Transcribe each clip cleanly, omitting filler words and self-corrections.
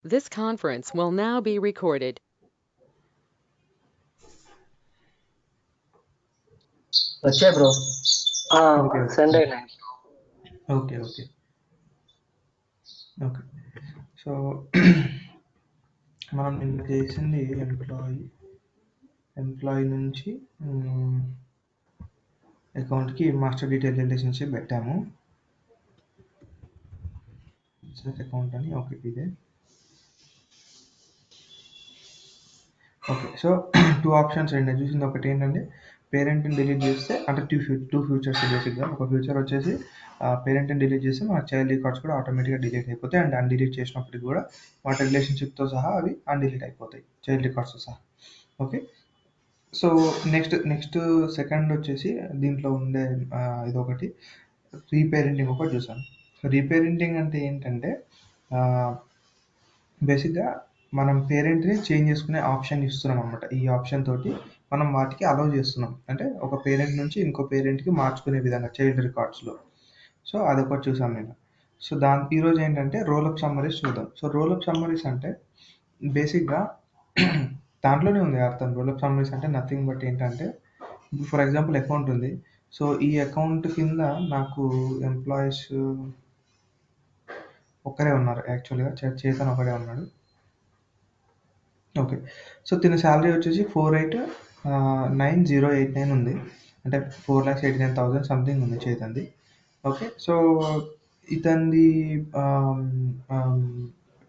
This conference will now be recorded. వచ్చాయి bro. Okay send అయినాయి. Okay okay okay so మనం నిన్న చేసింది ఎంప్లాయీ నుంచి అకౌంట్కి మాస్టర్ డీటెయిల్ రిలేషన్షిప్ పెట్టాము. బిజినెస్ అకౌంట్ అని ఓకే ఇదే ఓకే. సో టూ ఆప్షన్స్ రెండు చూసింది. ఒకటి ఏంటంటే పేరెంట్ని డిలీట్ చేస్తే అంటే టూ ఫ్యూచర్స్ బేసిక్గా. ఒక ఫ్యూచర్ వచ్చేసి పేరెంట్ని డిలీట్ చేస్తే మన చైల్డ్ రికార్డ్స్ కూడా ఆటోమేటిక్గా డిలీట్ అయిపోతాయి. అండ్ అన్డిలీట్ చేసినప్పటికి కూడా వాటి రిలేషన్షిప్తో సహా అవి అన్డిలీట్ అయిపోతాయి చైల్డ్ రికార్డ్స్తో సహా. ఓకే. సో నెక్స్ట్ సెకండ్ వచ్చేసి దీంట్లో ఉండే ఇదొకటి రీపేరెంటింగ్ ఒకటి చూసాను. సో రీపేరెంటింగ్ అంటే ఏంటంటే బేసిక్గా మనం పేరెంట్ని చేంజ్ చేసుకునే ఆప్షన్ ఇస్తున్నాం అనమాట. ఈ ఆప్షన్ తోటి మనం వాటికి అలౌ చేస్తున్నాం, అంటే ఒక పేరెంట్ నుంచి ఇంకో పేరెంట్కి మార్చుకునే విధంగా చైల్డ్ రికార్డ్స్లో. సో అదొకటి చూసాం నేను. సో ఈరోజు ఏంటంటే రోలప్ సమ్మరీస్ చూద్దాం. సో రోలప్ సమ్మరీస్ అంటే బేసిక్గా దాంట్లోనే ఉంది అర్థం. రోలప్ సమ్మరీస్ అంటే నథింగ్ బట్ ఏంటంటే, ఫర్ ఎగ్జాంపుల్ అకౌంట్ ఉంది. సో ఈ అకౌంట్ కింద నాకు ఎంప్లాయీస్ ఒక్కరే ఉన్నారు యాక్చువల్గా. చేతన్ ఒకడే ఉన్నాడు. ఓకే. సో తిన శాలరీ వచ్చేసి 4,890,89 ఉంది. అంటే 4,89,000 సంథింగ్ ఉంది చేతంది. ఓకే. సో ఇతనిది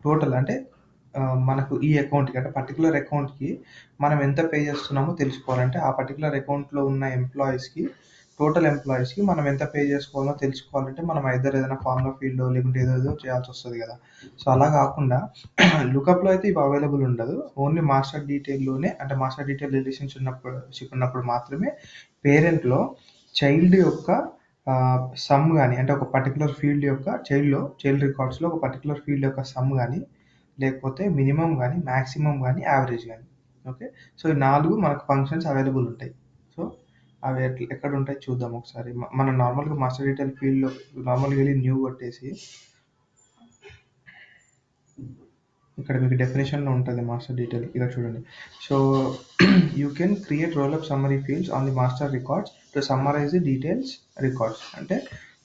టోటల్ అంటే మనకు ఈ అకౌంట్కి అంటే పర్టికులర్ అకౌంట్కి మనం ఎంత పే చేస్తున్నామో తెలుసుకోవాలంటే ఆ పర్టికులర్ అకౌంట్లో ఉన్న టోటల్ ఎంప్లాయీస్కి మనం ఎంత పే చేసుకోవాలో తెలుసుకోవాలంటే మనం ఏదైనా ఫార్ములా ఫీల్డ్ లేకుంటే ఏదేదో చేయాల్సి వస్తుంది కదా. సో అలా కాకుండా లుకప్లో అయితే ఇవి అవైలబుల్ ఉండదు. ఓన్లీ మాస్టర్ డీటెయిల్లోనే, అంటే మాస్టర్ డీటెయిల్ రిలేషన్షిప్ ఉన్నప్పుడు మాత్రమే పేరెంట్లో చైల్డ్ యొక్క సమ్ కానీ, అంటే ఒక పర్టికులర్ ఫీల్డ్ యొక్క చైల్డ్ రికార్డ్స్లో ఒక పర్టికులర్ ఫీల్డ్ యొక్క సమ్ కానీ, లేకపోతే మినిమం కానీ, మ్యాక్సిమం కానీ, యావరేజ్ కానీ. ఓకే. సో ఈ 4 మనకు ఫంక్షన్స్ అవైలబుల్ ఉంటాయి. సో అవి ఎక్కడ ఉంటాయి చూద్దాం ఒకసారి. మనం నార్మల్గా మాస్టర్ డీటెయిల్ ఫీల్డ్లో నార్మల్గా వెళ్ళి న్యూ కొట్టేసి ఇక్కడ మీకు డెఫినేషన్లో ఉంటుంది మాస్టర్ డీటెయిల్. ఇక్కడ చూడండి. So you can create roll-up summary fields on the master records to summarize the details records. అంటే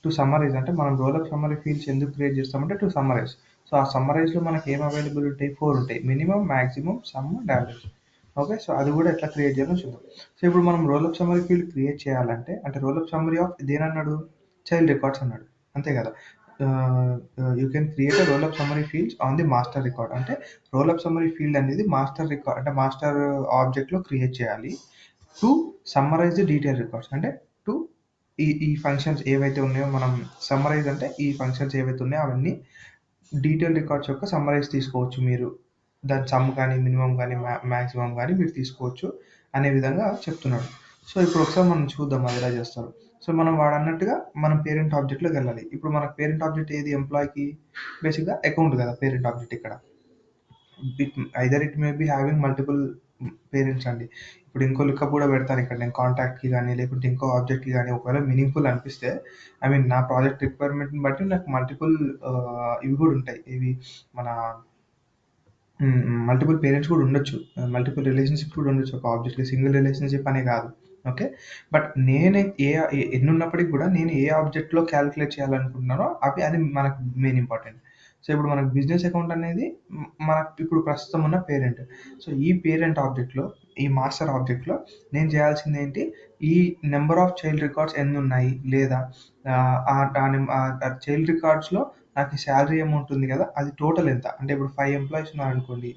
టు సమ్మరైజ్ అంటే మనం రోలప్ సమ్మరీ ఫీల్డ్స్ ఎందుకు క్రియేట్ చేస్తామంటే టు సమ్మరైజ్. సో ఆ సమ్మరైజ్లో మనకి ఏం అవైలబుల్ ఉంటాయి? 4 ఉంటాయి: minimum, maximum, some and average. Okay. So అది కూడా ఎట్లా క్రియేట్ చేయాలో చూద్దాం. సో ఇప్పుడు మనం రోలప్ సమ్మరీ ఫీల్డ్ క్రియేట్ చేయాలంటే, అంటే రోలప్ సమ్మరీ ఆఫ్ దేనన్నాడు? చైల్డ్ రికార్డ్స్ అన్నాడు, అంతే కదా. You can create a rollup summary fields on the master record. అంటే రోలప్ సమ్మరీ ఫీల్డ్ అనేది మాస్టర్ రికార్డ్ అంటే మాస్టర్ ఆబ్జెక్ట్లో క్రియేట్ చేయాలి to summarize the detail records. అంటే టు ఈ ఫంక్షన్స్ ఏవైతే ఉన్నాయో, మనం సమ్మరైజ్ అంటే ఈ ఫంక్షన్స్ ఏవైతే ఉన్నాయో అవన్నీ డీటెయిల్ రికార్డ్స్ యొక్క సమ్మరైజ్ తీసుకోవచ్చు మీరు. దాని సమ్ కానీ, మినిమం కానీ, మ్యాక్సిమం కానీ మీరు తీసుకోవచ్చు అనే విధంగా చెప్తున్నాడు. సో ఇప్పుడు ఒకసారి మనం చూద్దాం అది ఎలా చేస్తారు. సో మనం వాడన్నట్టుగా మనం పేరెంట్ ఆబ్జెక్ట్లోకి వెళ్ళాలి. ఇప్పుడు మనకు పేరెంట్ ఆబ్జెక్ట్ ఏది? ఎంప్లాయీకి బేసిక్గా అకౌంట్ కదా పేరెంట్ ఆబ్జెక్ట్. ఇక్కడ either it may be having multiple parents అండి. ఇప్పుడు ఇంకో లుకప్ కూడా పెడతాను ఇక్కడ నేను, కాంటాక్ట్కి కానీ లేకుంటే ఇంకో ఆబ్జెక్ట్కి కానీ. ఒకవేళ మీనింగ్ఫుల్ అనిపిస్తే, ఐ మీన్ నా ప్రాజెక్ట్ రిక్వైర్మెంట్ని బట్టి నాకు మల్టిపుల్ ఇవి కూడా ఉంటాయి. ఇవి మన మల్టిపుల్ పేరెంట్స్ కూడా ఉండొచ్చు, మల్టిపుల్ రిలేషన్షిప్ కూడా ఉండొచ్చు ఒక ఆబ్జెక్ట్కి. సింగిల్ రిలేషన్షిప్ అనే కాదు. ఓకే. బట్ నేను ఎన్ని ఉన్నప్పటికీ కూడా నేను ఏ ఆబ్జెక్ట్లో క్యాలిక్యులేట్ చేయాలనుకుంటున్నానో అది మనకు మెయిన్ ఇంపార్టెంట్. సో ఇప్పుడు మనకు బిజినెస్ అకౌంట్ అనేది మనకు ఇప్పుడు ప్రస్తుతం ఉన్న పేరెంట్. సో ఈ పేరెంట్ ఆబ్జెక్ట్లో, ఈ మాస్టర్ ఆబ్జెక్ట్లో నేను చేయాల్సింది ఏంటి? ఈ నెంబర్ ఆఫ్ చైల్డ్ రికార్డ్స్ ఎన్ని ఉన్నాయి, లేదా ఆ చైల్డ్ రికార్డ్స్లో నాకు శాలరీ అమౌంట్ ఉంది కదా, అది టోటల్ ఎంత. అంటే ఇప్పుడు 5 ఎంప్లాయీస్ ఉన్నారనుకోండి,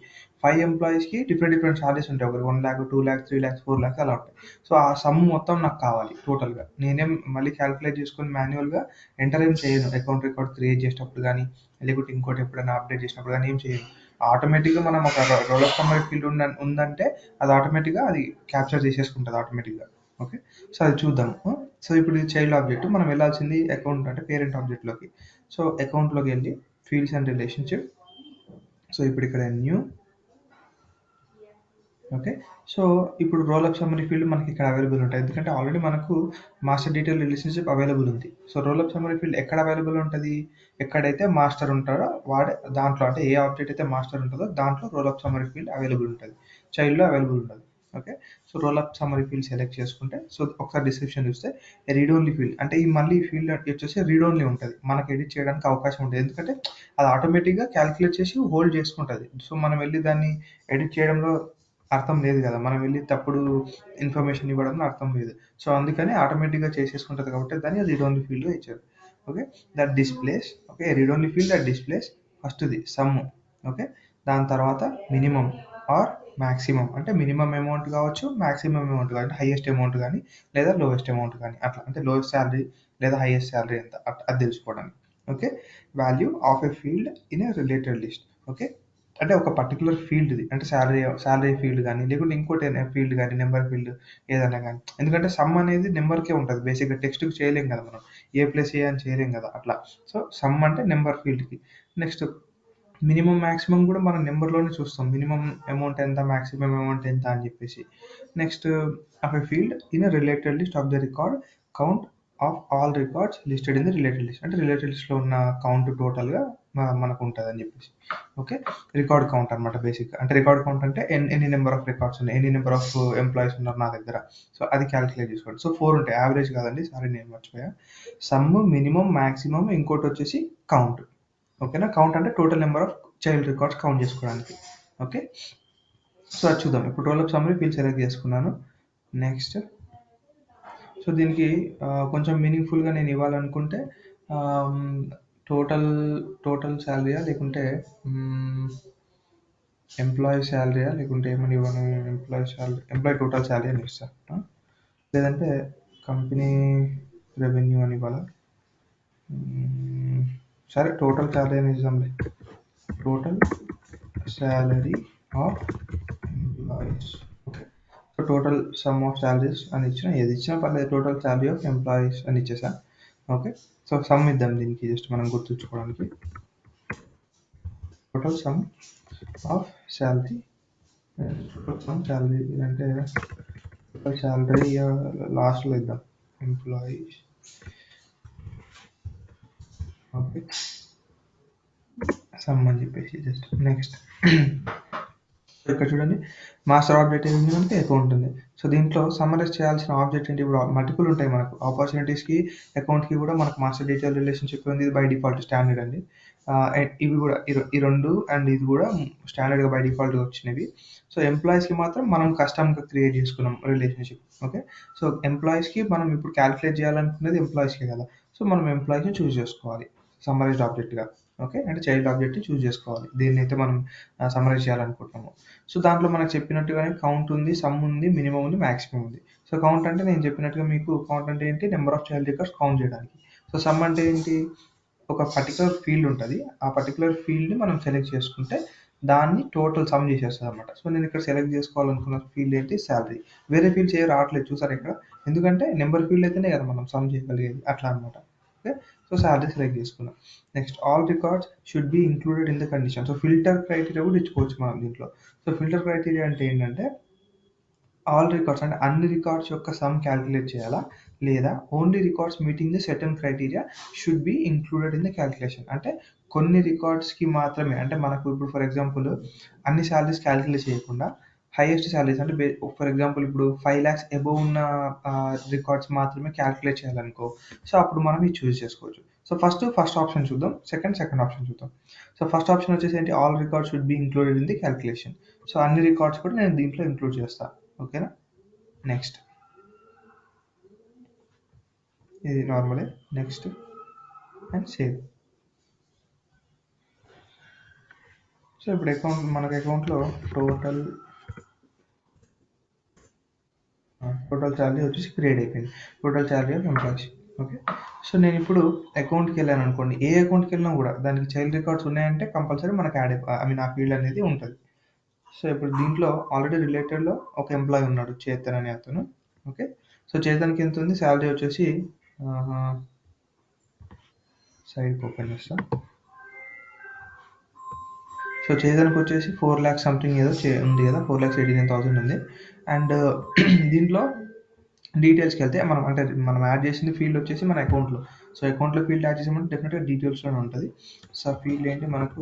5 ఎంప్లాయీస్కి డిఫరెంట్ శాలరీస్ ఉంటాయి. ఒకరు 1,00,000, 2,00,000, 3,00,000, 4,00,000 అలా ఉంటాయి. సో ఆ సమ్ మొత్తం నాకు కావాలి టోటల్గా. నేనేం మళ్ళీ క్యాలిక్యులేట్ చేసుకొని మాన్యువల్గా ఎంటర్ ఏం చేయను అకౌంట్ రికార్డ్ క్రియేట్ చేసేటప్పుడు కానీ, లేకుంటే ఇంకోటి ఎప్పుడైనా అప్డేట్ చేసినప్పుడు కానీ ఏం చేయను. ఆటోమేటిక్గా మనం ఒక రోలప్ సమ్మరీ ఫీల్డ్ ఉందంటే అది ఆటోమేటిక్గా అది క్యాప్చర్ చేసేసుకుంటుంది ఆటోమేటిక్గా. ఓకే. సో అది చూద్దాము. సో ఇప్పుడు ఇది చైల్డ్ ఆబ్జెక్ట్. మనం వెళ్ళాల్సింది అకౌంట్ అంటే పేరెంట్ ఆబ్జెక్ట్లోకి. సో అకౌంట్లోకి వెళ్ళి ఫీల్డ్స్ అండ్ రిలేషన్షిప్. సో ఇప్పుడు ఇక్కడ న్యూ ఓకే. సో, ఇప్పుడు రోల్ అప్ సమ్మరీ ఫీల్డ్ మనకి ఇక్కడ అవైలబుల్ ఉంటాయి. ఎందుకంటే ఆల్రెడీ మనకు మాస్టర్ డీటెయిల్ రిలేషన్‌షిప్ అవైలబుల్ ఉంది. So, role up summary field ఎక్కడ అవైలబుల్ ఉంటది? ఎక్కడైతే మాస్టర్ ఉంటాడో వాడే దాంట్లో అంటే ఏ ఆబ్జెక్ట్ అయితే మాస్టర్ ఉంటదో దాంట్లో role up summary field available ఉంటది. చైల్డ్‌లో అవైలబుల్ ఉండదు. Okay. So, role up summary field select చేసుకుంటే సో, ఒకసారి డిస్క్రిప్షన్ చూస్తే రీడ్ ఓన్లీ ఫీల్డ్ అంటే ఈ మళ్ళీ ఈ ఫీల్డ్ వచ్చేసి రీడ్ ఓన్లీ ఉంటది. మనకు ఎడిట్ చేయడానికి అవకాశం ఉండదు. ఎందుకంటే అది ఆటోమేటిక్‌గా కాలిక్యులేట్ చేసి హోల్డ్ చేసుకుంటది. సో, మనం వెళ్లి దాన్ని ఎడిట్ చేయడంలో అర్థం లేదు గదా! మనం వెళ్లి తప్పుడు ఇన్ఫర్మేషన్ ఇవ్వడంలో అర్థం లేదు. సో, అందుకని ఆటోమేటిక్‌గా చేసేసుకుంటది కాబట్టి దాన్ని రీడ్ ఓన్లీ ఫీల్డ్‌గా ఇచ్చారు. Okay. That displays okay. Read only field that displays ఫస్ట్‌ది సమ్ ఓకే. దాని తర్వాత మినిమమ్ ఆర్ మాక్సిమమ్ అంటే మినిమమ్ అమౌంట్ కావచ్చు, మాక్సిమమ్ అమౌంట్ గాని హైయెస్ట్ అమౌంట్ గాని లేదా లోయెస్ట్ అమౌంట్ గాని అట్లా. అంటే లోయెస్ట్ సాలరీ లేదా హైయెస్ట్ సాలరీ ఎంత అది తెలుసుకోవడానికి. Okay. Value of a field in a related list. Okay. అంటే ఒక పర్టిక్యులర్ ఫీల్డ్‌ది. అంటే సాలరీ ఫీల్డ్ గాని, లేకుంటే ఇంకోటి ఏదైనా ఫీల్డ్ గాని, నంబర్ ఫీల్డ్ ఏదైనా గాని. ఎందుకంటే సమ్ అనేది నంబర్‌కే ఉంటది. బేసిక్‌గా టెక్స్ట్‌కి చేయలేం కదా మనం. ఏ+ఏ అని చేయలేం కదా! అట్లా. సో, సమ్ అంటే నంబర్ ఫీల్డ్‌కి. నెక్స్ట్ మినిమమ్, మాక్సిమమ్ గూడా మనం నంబర్‌లోనే చూస్తాం. మినిమమ్ అమౌంట్ ఎంత, మాక్సిమమ్ అమౌంట్ ఎంత అని జెప్పేసి. Next of a field in a related list of the record count of all records listed in the related list. అంటే రిలేటెడ్ లిస్ట్‌లో ఉన్న కౌంట్ టోటల్‌గా మనకుంటదని జెప్పేసి. ఓకే. రికార్డ్ కౌంట్ అనమాట బేసిక్‌గా. అంటే రికార్డ్ కౌంట్ అంటే ఎన్ని నంబర్ ఆఫ్ రికార్డ్స్ ఉన్నాయి, ఎన్ని నంబర్ ఆఫ్ ఎంప్లాయీస్ ఉన్నారు నా దగ్గర. సో, అది కాలిక్యులేట్ జేసుకోండి. సో, 4 ఉంటాయి. యావరేజ్ కాదండి. సారీ నేను మర్చిపోయా. సమ్, మినిమమ్, మాక్సిమమ్ ఇంకోటొచ్చేసి కౌంట్. ఓకేనా. కౌంట్ అంటే total number of child records count చేసుకోవడానికి. ఓకే. సో, అది చూద్దాం. ఇప్పుడు roll up summary field select చేసుకున్నాను. నెక్స్ట్ సో, దీనికి కొంచెం మీనింగ్‌ఫుల్‌గా నేను ఇవ్వాలనుకుంటే ఆహ్, టోటల్ టోటల్ సాలరీయా లేకుంటే ఎంప్లాయీ సాలరీయా లేకుంటే ఏమని ఇవ్వను ఎంప్లాయీ టోటల్ సాలరీ అని ఇస్తా. లేదంటే కంపెనీ రెవెన్యూ అని ఇవ్వాలా? సరే టోటల్ సాలరీ అని ఇద్దాంలే. Total salary of employees. Okay. So, total sum of salaries అని ఇచ్చినా ఏది ఇచ్చినా పర్లేదు. టోటల్ సాలరీ ఆఫ్ ఎంప్లాయీస్ అని ఇచ్చేసా. ఓకే. సో, సమ్ ఇద్దాం దీనికి జస్ట్ మనం గుర్తుంచుకోవడానికి. Total sum of salary total some salary అంటే టోటల్ సాలరీ లాస్ట్‌లో ఇద్దాం. Employees okay. సమ్ అని చెప్పేసి జస్ట్ నెక్స్ట్ ఇక్కడ చూడండి మాస్టర్ ఆబ్జెక్ట్ ఏమి ఉంది అంటే అకౌంట్ ఉంది. సో, దీంట్లో సమ్మరైజ్ చేయాల్సిన ఆబ్జెక్ట్ ఏంటి ఇప్పుడు మల్టిపుల్ ఉంటాయి మనకు. ఆపర్చునిటీస్‌కి, అకౌంట్‌కి కూడా మనకు మాస్టర్ డీటెయిల్ రిలేషన్‌షిప్ ఉంది. ఇది బై డిఫాల్ట్ స్టాండర్డ్ అండి. ఇవి కూడా ఈ 2 అండ్ ఇది కూడా స్టాండర్డ్‌గా బై డిఫాల్ట్‌గా వచ్చినవి. సో, ఎంప్లాయీస్‌కి మాత్రం మనం కస్టమ్‌గా క్రియేట్ చేసుకున్నాం రిలేషన్‌షిప్. ఓకే. సో, ఎంప్లాయీస్‌కి మనం ఇప్పుడు కాలిక్యులేట్ చేయాలనుకున్నది ఎంప్లాయీస్‌కే కదా! సో, మనం ఎంప్లాయీస్‌ని చూజ్ చేసుకోవాలి సమ్మరైజ్డ్ ఆబ్జెక్ట్‌గా. ఓకే. అంటే చైల్డ్ ఆబ్జెక్ట్‌ని చూజ్ చేసుకోవాలి. దేన్నైతే మనం సమ్మరైజ్ చేయాలనుకుంటున్నామో. సో, దాంట్లో మనకు చెప్పినట్టుగానే కౌంట్ ఉంది, సమ్ ఉంది, మినిమమ్ ఉంది, మాక్సిమమ్ ఉంది. సో, కౌంట్ అంటే నేను చెప్పినట్టుగా మీకు కౌంట్ అంటే ఏంటి? Number of child records count చేయడానికి. సో, సమ్ అంటే ఏంటి? ఒక పర్టిక్యులర్ ఫీల్డ్ ఉంటది. ఆ పర్టిక్యులర్ ఫీల్డ్‌ని మనం సెలెక్ట్ చేసుకుంటే దాన్ని టోటల్ సమ్ చేసేస్తదనమాట. సో, నేను ఇక్కడ సెలెక్ట్ చేసుకోవాలనుకున్న ఫీల్డ్ ఏంటి? సాలరీ. వేరే ఫీల్డ్స్ ఏవి రావట్లేదు చూసారా ఇక్కడ? ఎందుకంటే నంబర్ ఫీల్డ్ అయితేనే కదా మనం సమ్ చేయగలిగేది. అట్లా అనమాట. ఓకే. సో, సాలరీ సెలెక్ట్ చేసుకున్నా. Next all records should be included in the condition. So, filter criteria కూడా ఇచ్చుకోవచ్చు మనం దీంట్లో. సో, ఫిల్టర్ క్రైటీరియా అంటే ఏంటంటే ఆల్ రికార్డ్స్ అంటే అన్ని రికార్డ్స్ యొక్క సమ్ క్యాలిక్యులేట్ చేయాలా? లేదా only records meeting the certain criteria should be included in the calculation. అంటే కొన్ని రికార్డ్స్‌కి మాత్రమే అంటే మనకు ఇప్పుడు ఫర్ ఎగ్జాంపుల్ అన్ని సాలరీస్ క్యాలిక్యులేట్ చేయకుండా హైయెస్ట్ సాలరీస్ అంటే ఫర్ ఎగ్జాంపుల్ ఇప్పుడు 5,00,000 అబోవ్ ఉన్న రికార్డ్స్ మాత్రమే క్యాలిక్యులేట్ చేయాలనుకో. సో, అప్పుడు మనం ఇది చూజ్ చేసుకోవచ్చు. సో, ఫస్ట్ ఆప్షన్ చూద్దాం. సెకండ్ ఆప్షన్ చూద్దాం. సో, ఫస్ట్ ఆప్షన్ వచ్చేసి ఏంటి? All records should be included in the calculation. So, అన్ని రికార్డ్స్ కూడా నేను దీంట్లో ఇంక్లూడ్ చేస్తా. ఓకేనా. నెక్స్ట్ ఇది నార్మలే. Next and save. సో, ఇప్పుడు మనకి అకౌంట్‌లో టోటల్ టోటల్ సాలరీ వచ్చేసి క్రియేట్ అయిపోయింది. Total salary of employees. Okay. So, నేనిప్పుడు అకౌంట్‌కెళ్ళాననుకోండి. ఏ అకౌంట్‌కెళ్ళినా కూడా దానికి చైల్డ్ రికార్డ్స్ ఉన్నాయంటే కంపల్సరీ మనకు ఆ ఫీల్డ్ అనేది ఉంటది. సో, ఇప్పుడు దీంట్లో ఆల్రెడీ రిలేటెడ్‌లో ఒక ఎంప్లాయీ ఉన్నాడు చేతన్ అనే అతను. ఓకే. సో, చేతన్‌కి ఎంతుంది? సాలరీ వచ్చేసి ఆహ్, సైడ్‌కి ఓపెన్ చేస్తా. సో చేతన్కి వచ్చేసి 4 lakhs సంథింగ్ ఏదో ఉంది కదా, 4,89,000 ఉంది. అండ్ దీంట్లో డీటెయిల్స్కి వెళ్తే మనం యాడ్ చేసిన ఫీల్డ్ వచ్చేసి మన అకౌంట్లో. సో అకౌంట్లో ఫీల్డ్ యాడ్ చేసామంటే డెఫినెట్గా డీటెయిల్స్లోనే ఉంటుంది. సో ఫీల్డ్ ఏంటి మనకు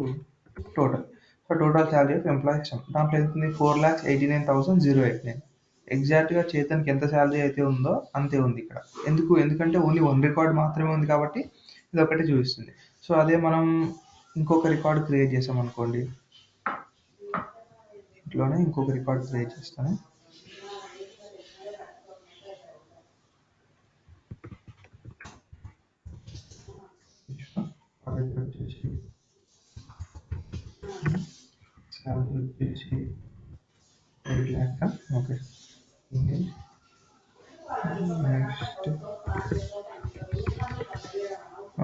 total. So total salary of employees ఇచ్చాం. దాంట్లో ఎంత ఉంది, 4,89,089. ఎగ్జాక్ట్గా చేతన్కి ఎంత శాలరీ అయితే ఉందో అంతే ఉంది ఇక్కడ. ఎందుకంటే ఓన్లీ 1 రికార్డ్ మాత్రమే ఉంది కాబట్టి ఇది ఒకటే చూపిస్తుంది. సో అదే మనం ఇంకొక రికార్డ్ క్రియేట్ చేసాం అనుకోండి, ఇంట్లోనే ఇంకొక రికార్డ్ క్రియేట్ చేస్తాను. అది వచ్చేసి శాలరీ వచ్చేసి 8 lakhs. Okay, next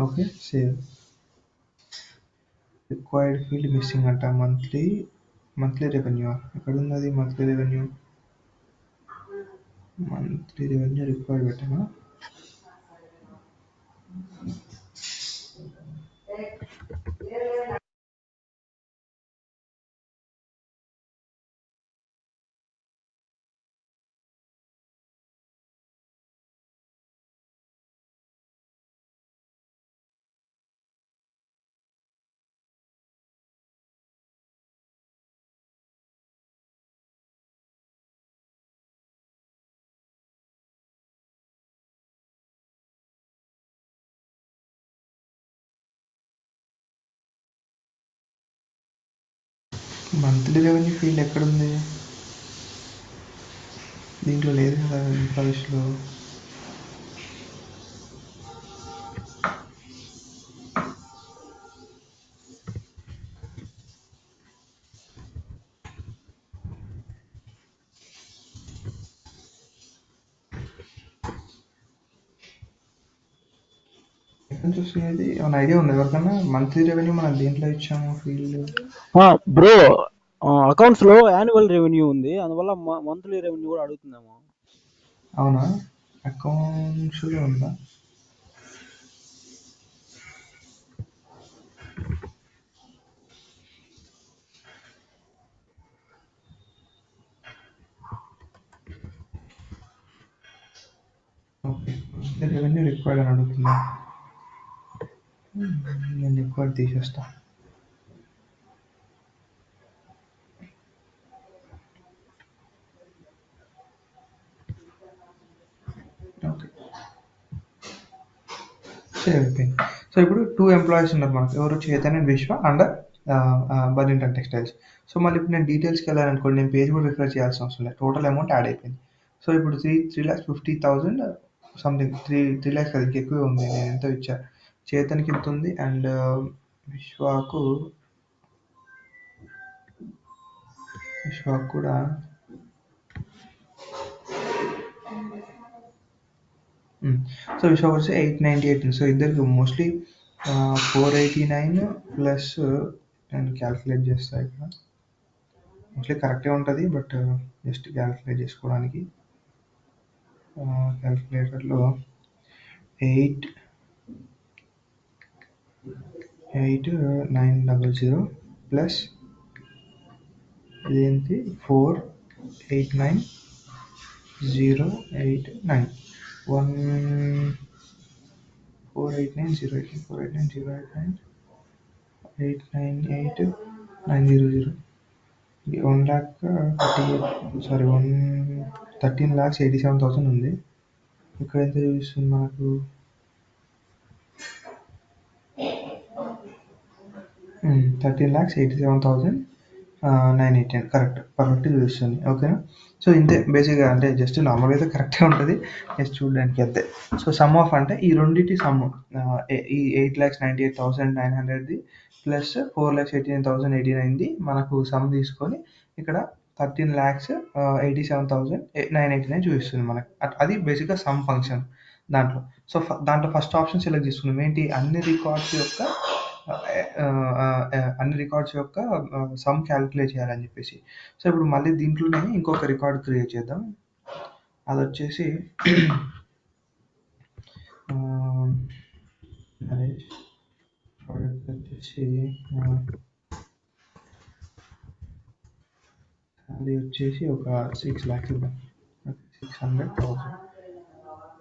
okay save. Required field missing అంట. మంత్లీ రెవెన్యూ ఎక్కడ ఉన్నది? మంత్లీ రెవెన్యూ రిక్వైర్డ్ పెట్టామా? మంత్లీ రెవెన్యూ ఫీల్డ్ ఎక్కడుంది? దీంట్లో లేదు కదా ఎంప్లాయీస్లో. ఎక్కడ చూస్తున్నది ఏమైనా ఐడియా ఉంది ఎవరికన్నా? మంత్లీ రెవెన్యూ మనం దేంట్లో ఇచ్చాము ఫీల్డ్? బ్రో అకౌంట్స్ లో యాన్యువల్ రెవెన్యూ ఉంది, అందువల్ల మంత్లీ రెవెన్యూ కూడా అడుగుతుందేమో. అవునా, అకౌంట్స్లో ఉందా? ఓకే, రెవెన్యూ రిక్వైర్డ్ అని అడుగుతుందా? నేను రిక్వైర్డ్ తీసేస్తా. ఓకే, సేవ్ అయిపోయింది. సో ఇప్పుడు 2 ఎంప్లాయీస్ ఉన్నారు మనకు. ఎవరు? చేతన్ అండ్ విశ్వ అండర్ బర్లింగ్టన్ టెక్స్టైల్స్. సో మళ్ళీ ఇప్పుడు నేను డీటెయిల్స్కి వెళ్ళాను అనుకోండి, నేను పేజ్ కూడా రిఫర్ చేయాల్సిన అవసరం లేదు, టోటల్ అమౌంట్ యాడ్ అయిపోయింది. సో ఇప్పుడు 3,50,000 సంథింగ్, 3 lakhs అది ఇంకెక్కువే ఉంది. నేను ఎంతో ఇచ్చా, చేతన్కి ఇంత ఉంది అండ్ విశ్వకు కూడా సో విశ్వ వచ్చి 898. సో ఇద్దరికి మోస్ట్లీ 489 ప్లస్, నేను క్యాల్కులేట్ చేస్తాను ఇక్కడ. మోస్ట్లీ కరెక్టే ఉంటుంది, బట్ జస్ట్ క్యాల్కులేట్ చేసుకోవడానికి క్యాల్కులేటర్లో 8,900 ప్లస్ ఇదేంటి 489,089 898,900 13,87,000 ఉంది. ఇక్కడ ఎంత చూపిస్తుంది మనకు? 13,87,918 పర్ఫెక్ట్ చూపిస్తుంది. ఓకేనా? సో ఇంతే బేసిక్గా, అంటే జస్ట్ నార్మల్గా అయితే కరెక్టే ఉంటుంది, జస్ట్ చూడడానికి అంతే. సో సమ్ ఆఫ్ అంటే ఈ రెండింటి సమ్, ఈ 8,98,900ది ప్లస్ 4,89,089ది మనకు సమ్ తీసుకొని ఇక్కడ 13,87,989 చూపిస్తుంది మనకు. అది బేసిక్గా సమ్ ఫంక్షన్ దాంట్లో. సో దాంట్లో ఫస్ట్ ఆప్షన్ సెలెక్ట్ చేసుకున్నాం ఏంటి, అన్ని రికార్డ్స్ యొక్క సమ్ క్యాలిక్యులేట్ చేయాలని చెప్పేసి. సో ఇప్పుడు మళ్ళీ దీంట్లోనే ఇంకొక రికార్డ్ క్రియేట్ చేద్దాం. అది వచ్చేసి అది వచ్చేసి ఒక 6 lakhs ఇద్దాం. 600,000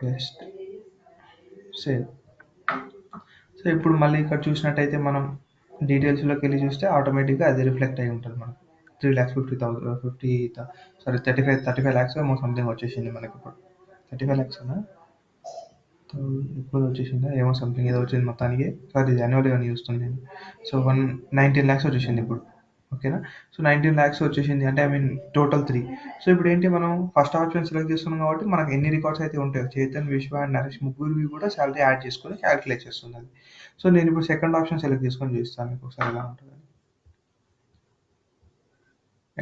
బెస్ట్ సేవ్. సో ఇప్పుడు మళ్ళీ ఇక్కడ చూసినట్టయితే మనం డీటెయిల్స్లోకి వెళ్ళి చూస్తే ఆటోమేటిక్గా అది రిఫ్లెక్ట్ అయి ఉంటుంది మనకు 3,50,000 సారీ 35 lakhs ఏమో సంథింగ్ వచ్చేసింది మనకి ఇప్పుడు 35 lakhs అన్నా ఇప్పుడు వచ్చేసిందా ఏమో సంథింగ్ ఏదో వచ్చింది మొత్తానికి. సారీ ఇది యాన్యువల్గా చూస్తుంది నేను. సో 19 lakhs వచ్చేసింది ఇప్పుడు. ఓకేనా. సో 19 lakhs వచ్చేసింది అంటే టోటల్ 3. సో ఇప్పుడు ఏంటి మనం ఫస్ట్ ఆప్షన్ సెలెక్ట్ చేస్తున్నాం కాబట్టి మనకి ఎన్ని రికార్డ్స్ అయితే ఉంటాయో చేతన్, విశ్వ అండ్ నరేష్ ముగ్గురివి కూడా శాలరీ యాడ్ చేసుకొని క్యాలిక్యులేట్ చేస్తుంది అది. సో నేను ఇప్పుడు సెకండ్ ఆప్షన్ సెలెక్ట్ చేసుకొని చూస్తాను మీకు ఒకసారి ఎలా ఉంటుంది.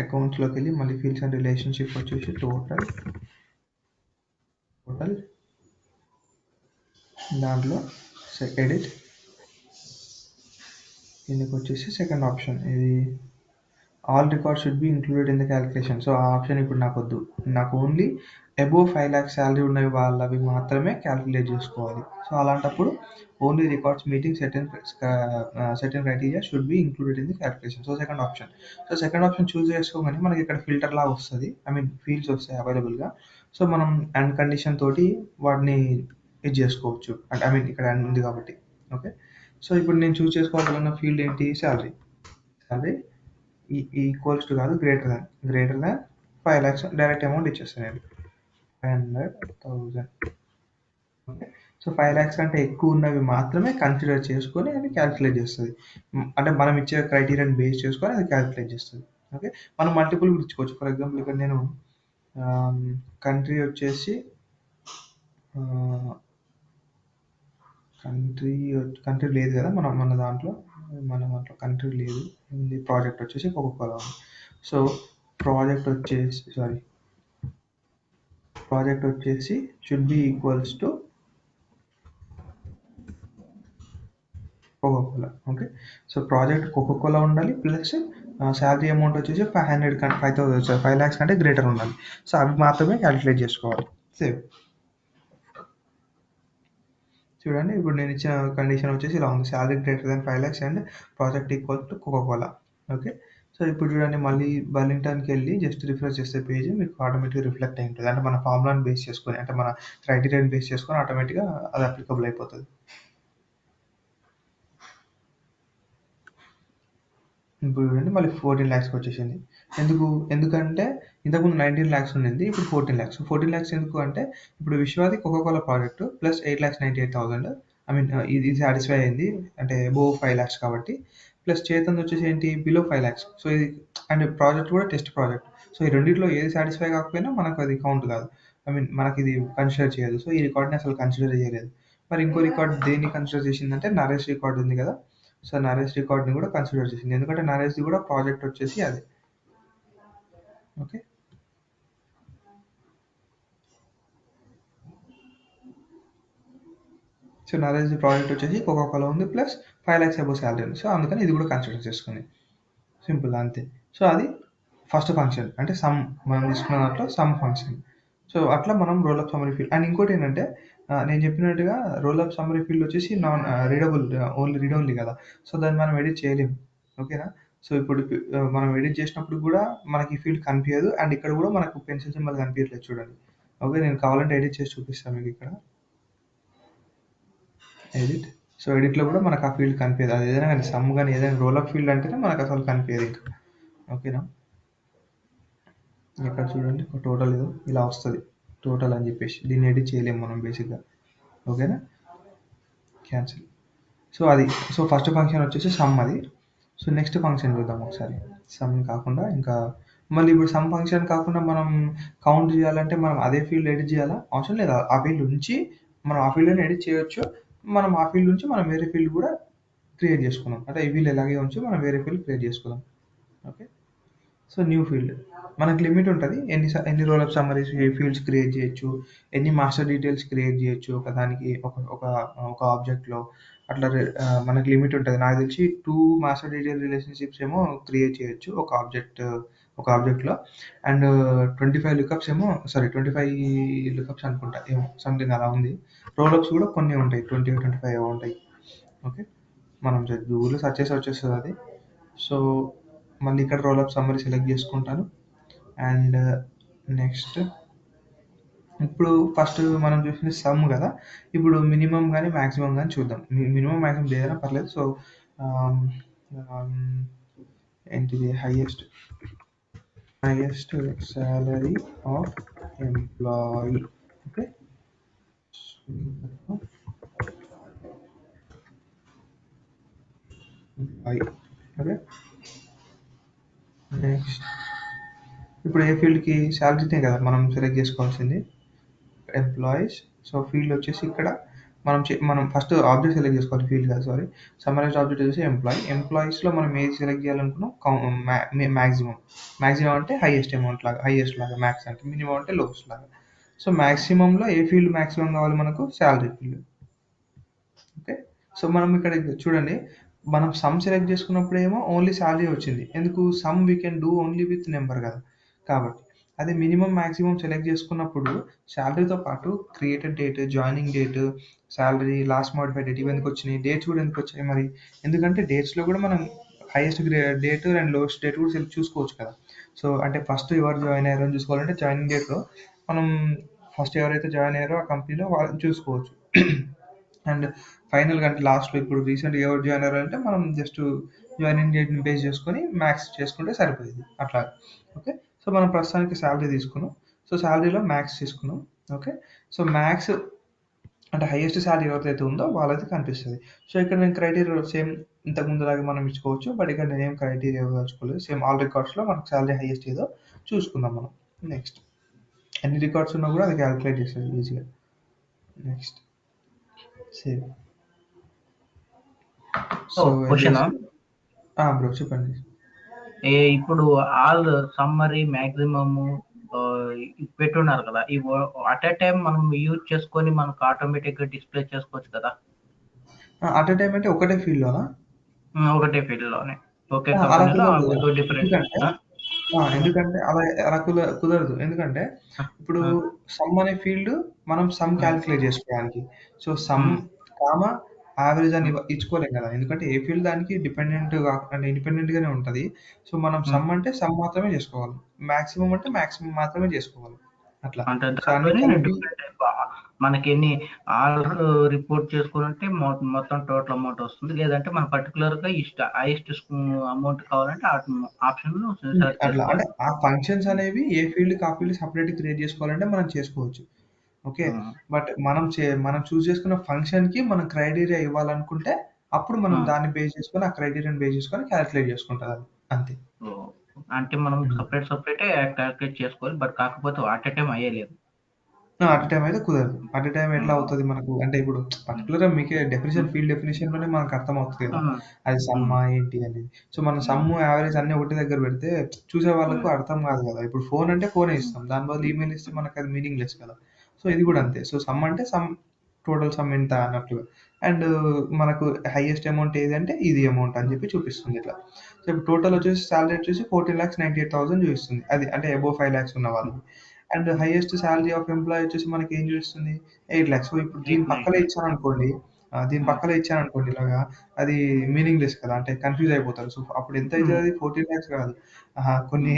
అకౌంట్స్లోకి వెళ్ళి మళ్ళీ ఫీల్డ్స్ అండ్ రిలేషన్షిప్ వచ్చేసి టోటల్ దాంట్లో ఎడిట్ దీనికి వచ్చేసి సెకండ్ ఆప్షన్ ఇది all record should be included in the calculation. So ఆ ఆప్షన్ ఇప్పుడు నాకు వద్దు, నాకు ఓన్లీ అబోవ్ 5 lakhs శాలరీ ఉన్నవి వాళ్ళవి మాత్రమే క్యాలిక్యులేట్ చేసుకోవాలి. సో అలాంటప్పుడు only records meeting certain criteria should be included in the calculation. So second option. So second option choose చేసుకోగానే మనకి ఇక్కడ ఫిల్టర్ లాగా వస్తుంది, ఫీల్డ్స్ వస్తాయి అవైలబుల్గా. సో మనం అండ్ కండిషన్ తోటి వాటిని ఇది చేసుకోవచ్చు అంటే ఇక్కడ అండ్ ఉంది కాబట్టి. ఓకే. సో ఇప్పుడు నేను చూస్ చేసుకోవాలన్న ఫీల్డ్ ఏంటి, శాలరీ ఈక్వల్స్ టు కాదు greater than 5 lakhs direct amount ఇచ్చేస్తాను నేను 500,000. ఓకే. సో 5 lakhs కంటే ఎక్కువ ఉన్నవి మాత్రమే కన్సిడర్ చేసుకొని అది క్యాలిక్యులేట్ చేస్తుంది. అంటే మనం ఇచ్చే క్రైటీరియాని బేస్ చేసుకొని అది క్యాలిక్యులేట్ చేస్తుంది. ఓకే. మనం మల్టిపుల్ కూడా ఇచ్చుకోవచ్చు. ఫర్ ఎగ్జాంపుల్ ఇక్కడ నేను కంట్రీ వచ్చేసి కంట్రీ లేదు కదా మన దాంట్లో కంట్రీ లేదు. ప్రాజెక్ట్ వచ్చేసి కోకోకోలా ఉంది. సో ప్రాజెక్ట్ వచ్చేసి should be equals to Coca Cola. Okay. So project Coca Cola ఉండాలి ప్లస్ శాలరీ అమౌంట్ వచ్చేసి 5 lakhs కంటే గ్రేటర్ ఉండాలి. సో అవి మాత్రమే క్యాలిక్యులేట్ చేసుకోవాలి. సేవ్. చూడండి ఇప్పుడు నేను ఇచ్చిన కండిషన్ వచ్చేసి ఇలా ఉంది, salary greater than 5 lakhs and project equal to Coca Cola. Okay. So ఇప్పుడు చూడండి మళ్ళీ బర్లింగ్టన్కి వెళ్ళి జస్ట్ రిఫ్రెష్ చేస్తే పేజ్ మీకు ఆటోమేటిక్గా రిఫ్లెక్ట్ అయి ఉంటుంది. అంటే మన ఫార్ములాని బేస్ చేసుకొని అంటే మన క్రైటీరియాని బేస్ చేసుకొని ఆటోమేటిక్గా అది అప్లికబుల్ అయిపోతుంది. ఇప్పుడు చూడండి మళ్ళీ 14 lakhsకి వచ్చేసింది. ఎందుకంటే ఇంతకుముందు 19 lakhs ఉండింది, ఇప్పుడు 14 lakhs. 14 lakhs ఎందుకు అంటే ఇప్పుడు విశ్వాది కోకోకోలా ప్రాజెక్టు ప్లస్ 8,98,000 ఇది సాటిస్ఫై అయింది అంటే అబోవ్ 5 lakhs కాబట్టి. ప్లస్ చేతన్ వచ్చేసి ఏంటి బిలో 5 lakhs. సో ఇది అండ్ ప్రాజెక్ట్ కూడా టెస్ట్ ప్రాజెక్ట్. సో ఈ రెండింటిలో ఏది సాటిస్ఫై కాకపోయినా మనకు అది కౌంట్ కాదు, మనకి ఇది కన్సిడర్ చేయదు. సో ఈ రికార్డ్ని అసలు కన్సిడర్ చేయలేదు. మరి ఇంకో రికార్డ్ దేన్ని కన్సిడర్ చేసిందంటే నరేష్ రికార్డ్ ఉంది కదా. సో నరేష్ రికార్డ్ని కూడా కన్సిడర్ చేసింది ఎందుకంటే నరేష్ది కూడా ప్రాజెక్ట్ వచ్చేసి అదే. ఓకే. సో నరేష్ది ప్రాజెక్ట్ వచ్చేసి కోకోకోలా ఉంది ప్లస్ 5 lakhs అబోవ్ శాలరీ ఉంది. సో అందుకని ఇది కూడా కన్సిడర్ చేసుకుని సింపుల్ అంతే. సో అది ఫస్ట్ ఫంక్షన్ అంటే సమ్ మనం తీసుకున్న దాంట్లో సమ్ ఫంక్షన్. సో అట్లా మనం role up summary field. And ఇంకోటి ఏంటంటే నేను చెప్పినట్టుగా రోల్ అప్ సమ్మరీ ఫీల్డ్ వచ్చేసి non readable, only read only కదా. సో దాన్ని మనం ఎడిట్ చేయలేము. ఓకేనా. సో ఇప్పుడు మనం ఎడిట్ చేసినప్పుడు కూడా మనకి ఫీల్డ్ కనిపించదు అండ్ ఇక్కడ కూడా మనకు పెన్సిల్ సింబల్ కనిపించట్లేదు చూడండి. ఓకే. నేను కావాలంటే ఎడిట్ చేసి చూపిస్తాను మీకు ఇక్కడ ఎడిట్. సో ఎడిట్లో కూడా మనకు ఆ ఫీల్డ్ కనిపించదు. అది ఏదైనా కానీ సమ్ కానీ ఏదైనా రోల్ అప్ ఫీల్డ్ అంటేనే మనకు అసలు కనిపించదు ఇంకా. ఓకేనా. ఇక్కడ చూడండి టోటల్ ఏదో ఇలా వస్తుంది టోటల్ అని చెప్పేసి దీన్ని ఎడిట్ చేయలేము మనం బేసిక్గా. ఓకేనా. క్యాన్సిల్. సో ఫస్ట్ ఫంక్షన్ వచ్చేసి సమ్ అది. సో నెక్స్ట్ ఫంక్షన్ చూద్దాం ఒకసారి. సమ్ కాకుండా ఇంకా మళ్ళీ ఇప్పుడు సమ్ ఫంక్షన్ కాకుండా మనం కౌంట్ చేయాలంటే మనం అదే ఫీల్డ్ ఎడిట్ చేయాలా అవసరం లేదు. ఆ ఫీల్డ్ నుంచి మనం ఆ ఫీల్డ్ని ఎడిట్ చేయొచ్చు. మనం ఆ ఫీల్డ్ నుంచి మనం వేరే ఫీల్డ్ కూడా క్రియేట్ చేసుకున్నాం అంటే ఈ ఫీల్డ్ ఎలాగే ఉంచి మనం వేరే ఫీల్డ్ క్రియేట్ చేసుకుందాం. ఓకే. సో న్యూ ఫీల్డ్ మనకి లిమిట్ ఉంటుంది, ఎన్ని role up summaries fields create చేయొచ్చు, ఎన్ని మాస్టర్ డీటెయిల్స్ క్రియేట్ చేయొచ్చు ఒకదానికి ఒక ఆబ్జెక్ట్లో అట్లా మనకి లిమిట్ ఉంటుంది. నాకు తెలిసి 2 మాస్టర్ డీటెయిల్ రిలేషన్షిప్స్ ఏమో క్రియేట్ చేయొచ్చు ఒక ఆబ్జెక్ట్లో అండ్ 25 లుకప్స్ ఏమో 25 లుకప్స్ అనుకుంటా ఏమో సంథింగ్ అలా ఉంది. రోల్ అప్స్ కూడా కొన్ని ఉంటాయి 20 25 ఉంటాయి. ఓకే. మనం గూగుల్లో సెర్చ్ చేసి వచ్చేస్తుంది అది. సో మళ్ళీ ఇక్కడ రోల్ అప్ సమ్మరీ సెలెక్ట్ చేసుకుంటాను. అండ్ నెక్స్ట్ ఇప్పుడు ఫస్ట్ మనం చూసింది సమ్ కదా. ఇప్పుడు మినిమం కానీ మ్యాక్సిమం కానీ చూద్దాం. మినిమం మ్యాక్సిమం ఏదైనా పర్లేదు. సో ఏంటిది highest salary of employee. Okay. Okay. Next ఇప్పుడు ఏ ఫీల్డ్కి శాలరీనే కదా మనం సెలెక్ట్ చేసుకోవాల్సింది, ఎంప్లాయీస్. సో ఫీల్డ్ వచ్చేసి ఇక్కడ మనం ఫస్ట్ ఆబ్జెక్ట్ సెలెక్ట్ చేసుకోవాలి, ఫీల్డ్ కాదు సారీ. సమ్మరైజ్డ్ ఆబ్జెక్ట్ వచ్చేసి ఎంప్లాయీస్లో మనం ఏది సెలెక్ట్ చేయాలనుకున్నాం, మ్యాక్సిమం అంటే హైయెస్ట్ అమౌంట్ లాగా, హైయెస్ట్ లాగా, మ్యాక్స్ అంటే మినిమం అంటే లోయెస్ట్ లాగా. సో మ్యాక్సిమంలో ఏ ఫీల్డ్ మ్యాక్సిమం కావాలి మనకు, శాలరీ ఫీల్డ్. ఓకే. సో మనం ఇక్కడ చూడండి, మనం సమ్ సెలెక్ట్ చేసుకున్నప్పుడు ఏమో ఓన్లీ శాలరీ వచ్చింది. ఎందుకు, some we can do only with number కదా. కాబట్టి అదే మినిమం మ్యాక్సిమం సెలెక్ట్ చేసుకున్నప్పుడు శాలరీతో పాటు created date, joining date, salary, last modified date ఇవి ఎందుకు వచ్చినాయి, డేట్స్ కూడా ఎందుకు వచ్చాయి మరి, ఎందుకంటే డేట్స్లో కూడా మనం highest date and lowest date కూడా చూసుకోవచ్చు కదా. సో అంటే ఫస్ట్ ఎవరు జాయిన్ అయ్యారో అని చూసుకోవాలంటే జాయినింగ్ డేట్లో మనం ఫస్ట్ ఎవరైతే జాయిన్ అయ్యారో ఆ కంపెనీలో వాళ్ళని చూసుకోవచ్చు. అండ్ ఫైనల్గా అంటే లాస్ట్లో ఇప్పుడు రీసెంట్గా ఎవరు జాయిన్ అయ్యారు అంటే మనం జస్ట్ జాయినింగ్ డేట్ని బేస్ చేసుకొని మ్యాక్స్ చేసుకుంటే సరిపోయింది అట్లా. ఓకే. సో మనం ప్రస్తుతానికి శాలరీ తీసుకున్నాం. సో శాలరీలో మ్యాక్స్ తీసుకున్నాం. ఓకే. సో మ్యాక్స్ అంటే హైయెస్ట్ శాలరీ ఎవరిదైతే ఉందో వాళ్ళైతే కనిపిస్తుంది. సో ఇక్కడ నేను క్రైటీరియా సేమ్ ఇంతకు ముందులాగా మనం ఇచ్చుకోవచ్చు. బట్ ఇక్కడ నేను ఏం క్రైటీరియా ఇవ్వదలుచుకోలేదు. సేమ్ ఆల్ రికార్డ్స్లో మనకు శాలరీ హైయెస్ట్ ఏదో చూసుకుందాం మనం. నెక్స్ట్ ఎన్ని రికార్డ్స్ ఉన్నా కూడా అది క్యాలిక్యులేట్ చేస్తుంది ఈజీగా. Next same. So question bro చెప్పండి. ఇప్పుడు ఆల్ సమ్మరీ మ్యాక్సిమమ్ పెట్టున్నారు కదా, ఇవి అట్ ఏ టైం మనం యూజ్ చేసుకొని మనకు ఆటోమేటిక్ గా డిస్ప్లే చేసుకోవచ్చు కదా. అట్ ఏ టైం అంటే ఒకటే ఫీల్డ్లోనా? ఒకటే ఫీల్డ్ లోనే ఒకే అలా కంపెనీలో కుదరదు. డిఫరెంట్. ఎందుకంటే అలా కుదరదు. ఎందుకంటే ఇప్పుడు సమ్ అనే ఫీల్డ్ మనం సమ్ క్యాలిక్యులేట్ చేసుకోవడానికి. సో సమ్ కామా యావరేజ్ అని ఇచ్చుకోలేం కదా. ఎందుకంటే ఏ ఫీల్డ్ దానికి అంటే ఇండిపెండెంట్ గానే ఉంటది. సో మనం సమ్ అంటే సమ్ మాత్రమే చేసుకోవాలి, మాక్సిమం అంటే మాక్సిమం మాత్రమే చేసుకోవాలి అట్లా. అంటే సో అన్ని దాంట్లోనే కలిపి డిఫరెంట్ మనకి ఎన్ని ఆల్ రిపోర్ట్ చేసుకుంటే మొత్తం టోటల్ అమౌంట్ వస్తుంది. లేదంటే మనం పర్టికులర్ గా హైయెస్ట్ అమౌంట్ కావాలంటే ఆప్షన్ సెలెక్ట్ అట్లా అంటే చేసుకోవాలి. ఆ ఫంక్షన్స్ అనేవి ఏ ఫీల్డ్‌కి ఆ ఫీల్డ్ సెపరేట్‌గా క్రియేట్ చేసుకోవాలంటే మనం చేసుకోవచ్చు. ఓకే. బట్ మనం చూజ్ చేసుకున్న ఫంక్షన్‌కి మనం క్రైటీరియా ఇవ్వాలనుకుంటే అప్పుడు మనం దాన్ని బేస్ చేసుకొని, ఆ క్రైటీరియాని బేస్ చేసుకొని క్యాలిక్యులేట్ చేసుకుంటది అది. అంతే. అంటే మనం సపరేటే క్యాలిక్యులేట్ చేసుకోవాలి. బట్ కాకపోతే అట్ ఏ టైం అయ్యేలేదు. అట్ టైమ్ అయితే కుదరదు. అట్ టైమ్ ఎట్లా అవుతది మనకు అంటే ఇప్పుడు పర్టిక్యులర్‌గా మీకే ఫీల్డ్ డెఫినిషన్‌లోనే మనకు అర్థమవుతది కదా. అది సమ్మా ఏంటి అనేది. సో మనం సమ్ము, యావరేజ్ అన్నీ ఒకటే దగ్గర పెడితే చూసే వాళ్ళకు అర్థం కాదు కదా. ఇప్పుడు ఫోన్ అంటే ఫోనే ఇస్తాం. దాని బదులు ఈమెయిల్ ఇస్తే మనకు అది మీనింగ్‌లెస్ కదా. సో ఇది కూడా అంతే. సో సమ్ అంటే సమ్, టోటల్ సమ్ ఇంత అన్నట్లుగా. అండ్ మనకు హైయెస్ట్ అమౌంట్ ఏదంటే ఇది అమౌంట్ అని చెప్పి చూపిస్తుంది ఇట్లా. సో ఇప్పుడు టోటల్ వచ్చేసి సాలరీ వచ్చేసి 14,98,000 చూపిస్తుంది. అది అంటే అబోవ్ 5 lakhs ఉన్న వాళ్ళకి. And highest salary of employee వచ్చేసి మనకి ఏం చూపిస్తుంది, 8 lakhs. సో ఇప్పుడు దీని పక్కనే ఇచ్చాననుకోండి, ఇలాగా అది మీనింగ్‌లెస్ కదా. అంటే కన్‌ఫ్యూజ్ అయిపోతారు. సో అప్పుడు ఎంత అయితది అది 14 lakhs కాదు. కొన్ని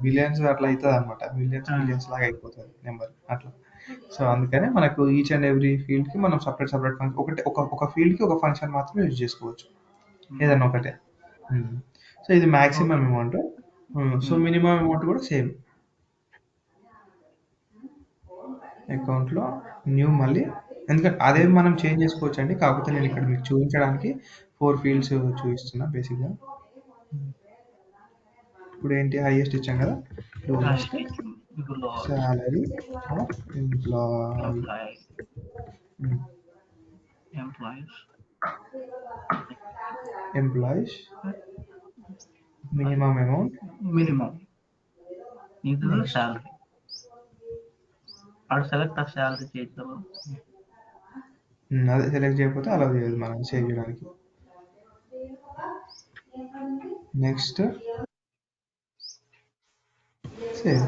మిలియన్స్ అట్లా అయితదన్నమాట. మిలియన్స్ లాగా అయిపోతది నంబర్ అట్లా. సో అందుకనే మనకు ఈచ్ అండ్ ఎవ్రీ ఫీల్డ్‌కి మనం సెపరేట్ ఫంక్షన్ ఒక ఫీల్డ్‌కి ఒక ఫంక్షన్ మాత్రమే యూజ్ చేసుకోవచ్చు. ఏదన్నా ఒకటే. సో ఇది maximum amount. So minimum amount కూడా సేమ్. అకౌంట్‌లో న్యూ మళ్ళీ ఎందుకంటే అదే మనం చేంజ్ చేసుకోవచ్చండి. కాకపోతే నేను ఇక్కడ మీకు చూపించడానికి 4 ఫీల్డ్స్ చూపిస్తున్నా బేసిక్‌గా. ఇప్పుడు ఏంటి హైయెస్ట్ ఇచ్చాం కదా. Lowest salary of employee. Employees minimum amount, ఇది సాలరీ. ఆడ సెలెక్ట్ ఆ సాలరీ చేద్దాం. అదే సెలెక్ట్ చేయకపోతే అలా చేయదు మనం సేవ్ చేయడానికి. Next save.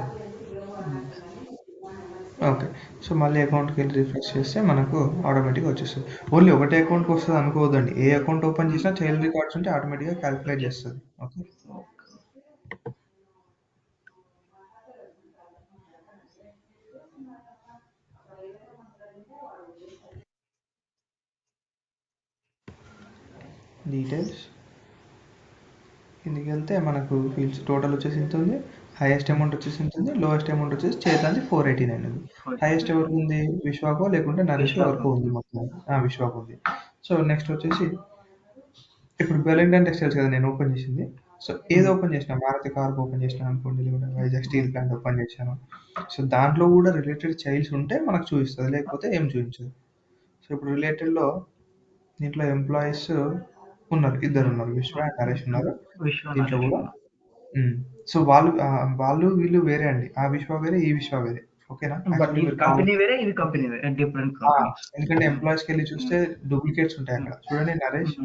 ఓకే. సో మళ్ళీ అకౌంట్‌కి వెళ్ళి రిఫ్రెష్ చేస్తే మనకు ఆటోమేటిక్‌గా వచ్చేస్తుంది. ఓన్లీ ఒకటే అకౌంట్‌కి వస్తది అనుకోవద్దండి. ఏ అకౌంట్ ఓపెన్ చేసినా చైల్డ్ రికార్డ్స్ ఉంటే ఆటోమేటిక్‌గా క్యాలిక్యులేట్ చేస్తది. ఓకే. డీటెయిల్స్ కిందికి వెళ్తే మనకు ఫీల్డ్స్ టోటల్ వచ్చేసి ఇంత ఉంది, హైయెస్ట్ అమౌంట్ వచ్చేసి ఇంత ఉంది, లోయెస్ట్ అమౌంట్ వచ్చేసి చేతాంది 489 ఉంది. హైయెస్ట్ ఎవరికి ఉంది, విశ్వాకో లేకుంటే నరేష్ ఎవరికో ఉంది మొత్తం. విశ్వాకు ఉంది. సో నెక్స్ట్ వచ్చేసి ఇప్పుడు వెలింగ్టన్ టెక్స్టైల్స్ కదా నేను ఓపెన్ చేసింది. సో ఏది ఓపెన్ చేసినా, మారుతి కార్ప్ ఓపెన్ చేసినా అనుకోండి, లేకుంటే వైజాగ్ స్టీల్ ప్లాంట్ ఓపెన్ చేశాను. సో దాంట్లో కూడా రిలేటెడ్ చైల్డ్స్ ఉంటే మనకు చూపిస్తుంది, లేకపోతే ఏం చూపించదు. సో ఇప్పుడు రిలేటెడ్లో దీంట్లో ఎంప్లాయీస్ ఉన్నారు, ఇద్దరు ఉన్నారు, విశ్వ అండ్ నరేష్ ఉన్నారు దీంట్లో కూడా. సో వాళ్ళు వీళ్ళు వేరే అండి, ఆ విశ్వ వేరే ఈ విశ్వ వేరే. ఓకేనా? కంపెనీ వేరే, ఇది కంపెనీ వేరే, డిఫరెంట్ కంపెనీస్. ఎందుకంటే ఎంప్లాయీస్కి వెళ్ళి చూస్తే డూప్లికేట్స్ ఉంటాయి అక్కడ. చూడండి, నరేష్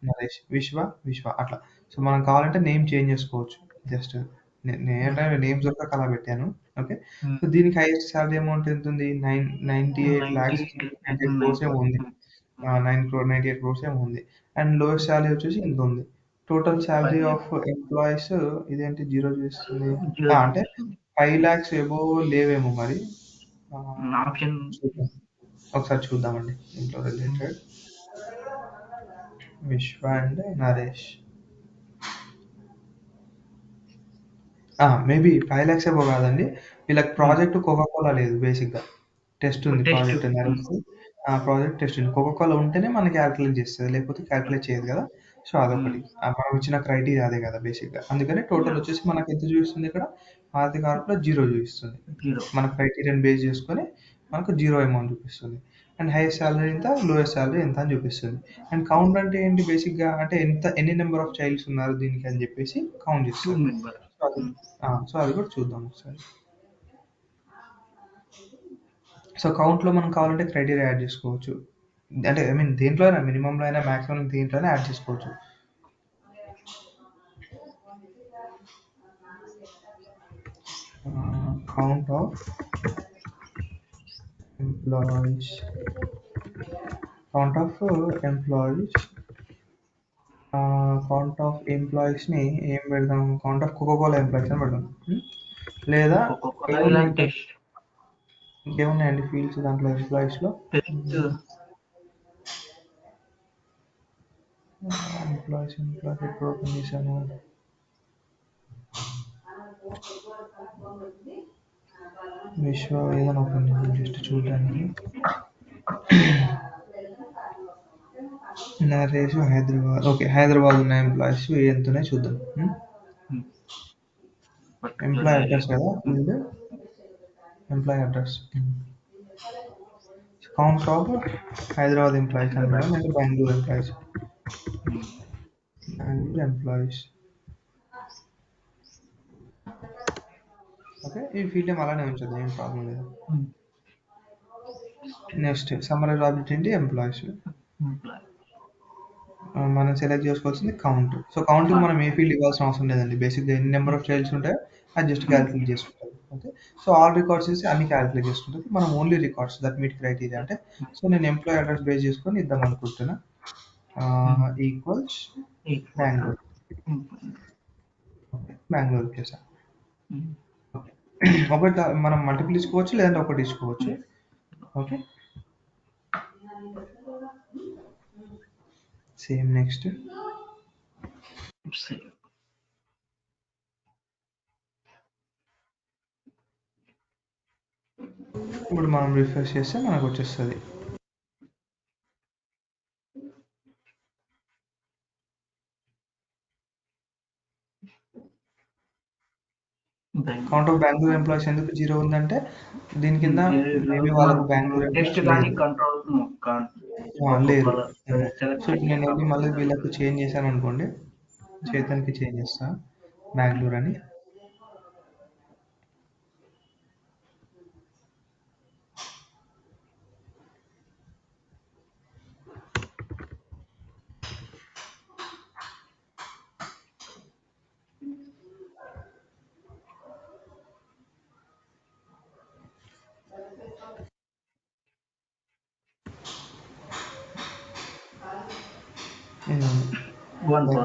నరేష్, విశ్వ విశ్వ అట్లా. సో మనం కావాలంటే నేమ్ చేంజ్ చేసుకోవచ్చు. జస్ట్ నేమ్స్ దొరక అలా పెట్టాను. ఓకే. సో దీనికి హైయెస్ట్ సాలరీ అమౌంట్ ఎంత ఉంది, 98 lakhs 98 crores ఏమో ఉంది. 98 crores ఏమో ఉంది. అండ్ లోయెస్ట్ సాలరీ వచ్చేసి ఇంత ఉంది. టోటల్ సాలరీ ఆఫ్ ఎంప్లాయీస్ ఇదేంటి జీరో చూపిస్తుంది, అంటే 5 lakhs ఎబోవ్ లేవేమో మరి. ఆప్షన్ ఒకసారి చూద్దామండి ఇంట్లో రిలేటెడ్ విశ్వ అండ్ నరేష్. మేబీ 5 lakhs ఏమో కాదండి, వీళ్ళకి ప్రాజెక్ట్ కోకోకోలా లేదు, బేసిక్గా టెస్ట్ ఉంది ప్రాజెక్ట్. నరేష్ ప్రాజెక్ట్ టెస్ట్ ఉంది, కోకోకోలా ఉంటేనే మనకి క్యాల్కులేట్ చేస్తుంది, లేకపోతే క్యాల్కులేట్ చేయదు కదా. సో అదొకటి, మనం ఇచ్చిన క్రైటీరియా అదే కదా బేసిక్గా. అందుకని టోటల్ వచ్చేసి మనకి ఎంత చూపిస్తుంది ఇక్కడ, ఆర్థిక కార్పులో 0 చూపిస్తుంది. మన క్రైటీరియాని బేస్ చేసుకొని మనకు 0 అమౌంట్ చూపిస్తుంది. అండ్ హైయెస్ట్ సాలరీ ఎంత, లోయెస్ట్ సాలరీ ఎంత అని చూపిస్తుంది. అండ్ కౌంట్ అంటే ఏంటి, బేసిక్గా అంటే ఎన్ని నెంబర్ ఆఫ్ చైల్డ్స్ ఉన్నారు దీనికి అని చెప్పేసి కౌంట్ చేస్తుంది. సో అది కూడా చూద్దాం ఒకసారి. సో కౌంట్లో మనం కావాలంటే క్రైటీరియా యాడ్ చేసుకోవచ్చు, అంటే ఐ మీన్ దేంట్లో అయినా, మినిమంలో అయినా మ్యాక్సిమం దేంట్లో అయినా యాడ్ చేసుకోవచ్చు. Count of employees, count of ఎంప్లాయీస్ని ఏం పెడదాం, కౌంట్ ఆఫ్ కోకోకోలా ఎంప్లాయీస్ అని పెడదాం. లేదా ఇంకేమున్నాయండి ఫీల్డ్స్ దాంట్లో ఎంప్లాయీస్లో, ఎంప్లాయీస్ ఎప్పుడు ఓపెన్ చేశాను, విశ్వ ఏదైనా ఓపెన్ చేసి జస్ట్ చూడడానికి. నరేష్ హైదరాబాద్, ఓకే, హైదరాబాద్ ఉన్న ఎంప్లాయీస్ ఎంతనే చూద్దాం. ఎంప్లాయీ అడ్రస్ కదా, employee address, count of Hyderabad employees అని కూడా, లేదా బెంగళూరు ఎంప్లాయీస్, ఓకే. ఈ ఫీల్డ్ ఏం అలానే ఉంచదు, ఏం ప్రాబ్లం లేదు. నెక్స్ట్ సమ్మరైజ్ ఆబ్జెక్ట్ ఏంటి, ఎంప్లాయీస్. మనం సెలెక్ట్ చేసుకోవాల్సింది కౌంట్. సో కౌంట్ మనం ఏ ఫీల్డ్ ఇవ్వాల్సిన అవసరం లేదండి, బేసిక్గా ఎన్ని నెంబర్ ఆఫ్ చైల్డ్స్ ఉంటాయో అది జస్ట్ క్యాలిక్యులేట్ చేసుకుంటాం. ఓకే. సో ఆల్ రికార్డ్స్ చేసి అన్ని క్యాలిక్యులేట్ చేసుకుంటుంది. మనం only records that meet criteria, అంటే సో నేను ఎంప్లాయీ అడ్రస్ బేస్ చేసుకొని ఇద్దాం అనుకుంటున్నా, ఈక్వల్స్ బెంగళూరు, బెంగళూరు చేసా. ఒకటి మనం మల్టిపుల్ ఇచ్చుకోవచ్చు, లేదంటే ఒకటి ఇచ్చుకోవచ్చు. Okay, same. నెక్స్ట్ ఇప్పుడు మనం రిఫ్రెష్ చేస్తే మనకు వచ్చేస్తుంది. కౌంట్ ఆఫ్ బెంగళూరు ఎంప్లాయీస్ ఎందుకు 0 ఉందంటే దీని కింద మేబీ వాళ్ళకు బెంగళూరు ఎంప్లాయీస్ లేరు. సో నేను వెళ్ళి మళ్ళీ వీళ్ళకు చేంజ్ చేశాను అనుకోండి, చేతన్కి చేంజ్ చేస్తా బెంగళూరు అని.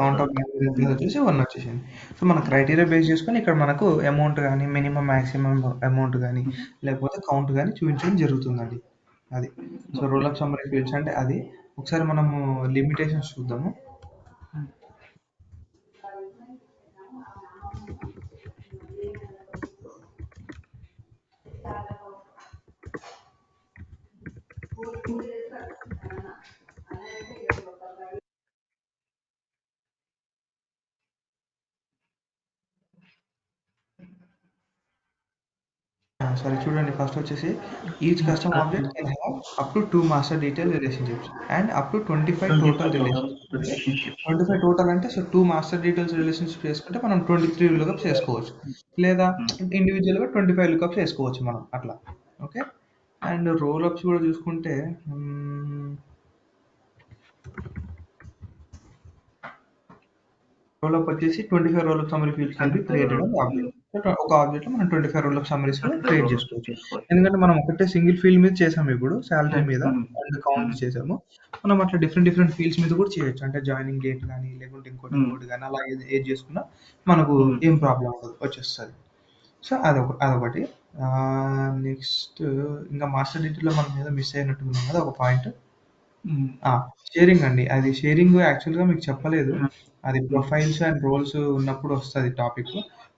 కౌంట్ ఆఫ్ వచ్చేసి 1 వచ్చేసింది. సో మన క్రైటీరియా బేస్ చేసుకొని ఇక్కడ మనకు అమౌంట్ కానీ, మినిమం మ్యాక్సిమం అమౌంట్ కానీ, లేకపోతే కౌంట్ కానీ చూపించడం జరుగుతుందండి. అది so role up summary fields అంటే అది. ఒకసారి మనము లిమిటేషన్స్ చూద్దాము. సరే చూడండి, ఫస్ట్ వచ్చేసి each custom object can have up to 2 master detail relationships and up to 25 total relationships. అంటే 25 టోటల్ అంటే సో 2 మాస్టర్ డీటెయిల్స్ రిలేషన్షిప్ చేసుకుంటే మనం 23 లుకప్స్ చేసుకోవచ్చు, లేదా ఇండివిజువల్గా 25 లుకప్స్ చేసుకోవచ్చు మనం అట్లా. ఓకే, అండ్ రోల్ అప్స్ కూడా చూసుకుంటే రోల్ అప్ వచ్చేసి 25 role up summary fields can be created on object. ఒక ఆబ్జెక్ట్ లో మనం 25 రోల్ అప్ సమ్మరీస్ క్రియేట్ చేసుకోవచ్చు. ఎందుకంటే మనం ఒకటే సింగిల్ ఫీల్డ్ మీద చేసాము, ఇప్పుడు శాలరీ మీద అండ్ కౌంట్ చేసాము. మనం అట్లా డిఫరెంట్ ఫీల్డ్స్ మీద కూడా చేయొచ్చు, అంటే జాయినింగ్ డేట్ కానీ లేకుంటే ఇంకోటి కానీ అలా ఏది చేసుకున్నా మనకు ఏం ప్రాబ్లం ఉండదు, వచ్చేస్తుంది. సో అదొకటి. నెక్స్ట్ ఇంకా మాస్టర్ డీటెయిల్లో మనం ఏదో మిస్ అయినట్టు ఉన్నాం కదా ఒక పాయింట్, షేరింగ్ అండి. అది షేరింగ్ యాక్చువల్గా మీకు చెప్పలేదు, అది ప్రొఫైల్స్ అండ్ రోల్స్ ఉన్నప్పుడు వస్తుంది టాపిక్.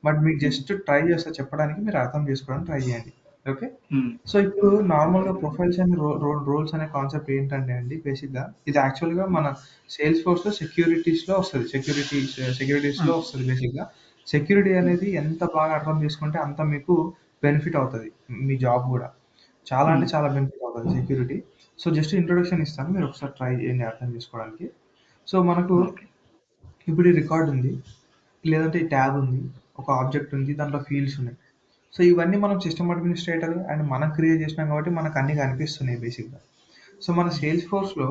బట్ మీకు జస్ట్ ట్రై చేస్తా చెప్పడానికి, మీరు అర్థం చేసుకోవడానికి ట్రై చేయండి. ఓకే, సో ఇప్పుడు నార్మల్గా ప్రొఫైల్స్ అండ్ రోల్స్ అనే కాన్సెప్ట్ ఏంటంటే అండి, బేసిక్గా ఇది యాక్చువల్గా మన సేల్స్ ఫోర్స్లో సెక్యూరిటీస్లో వస్తుంది, సెక్యూరిటీస్లో వస్తుంది. బేసిక్గా సెక్యూరిటీ అనేది ఎంత బాగా అర్థం చేసుకుంటే అంత మీకు బెనిఫిట్ అవుతుంది, మీ జాబ్ కూడా చాలా అంటే చాలా బెనిఫిట్ అవుతుంది సెక్యూరిటీ. సో జస్ట్ ఇంట్రొడక్షన్ ఇస్తాను, మీరు ఒకసారి ట్రై చేయండి అర్థం చేసుకోవడానికి. సో మనకు ఇప్పుడు ఈ రికార్డ్ ఉంది, లేదంటే ఈ ట్యాబ్ ఉంది, ఒక ఆబ్జెక్ట్ ఉంది, దాంట్లో ఫీల్డ్స్ ఉన్నాయి. సో ఇవన్నీ మనం సిస్టమ్ అడ్మినిస్ట్రేటర్ అండ్ మనం క్రియేట్ చేసినాం కాబట్టి మనకు అన్నీ కనిపిస్తున్నాయి బేసిక్గా. సో మన సేల్స్ ఫోర్స్లో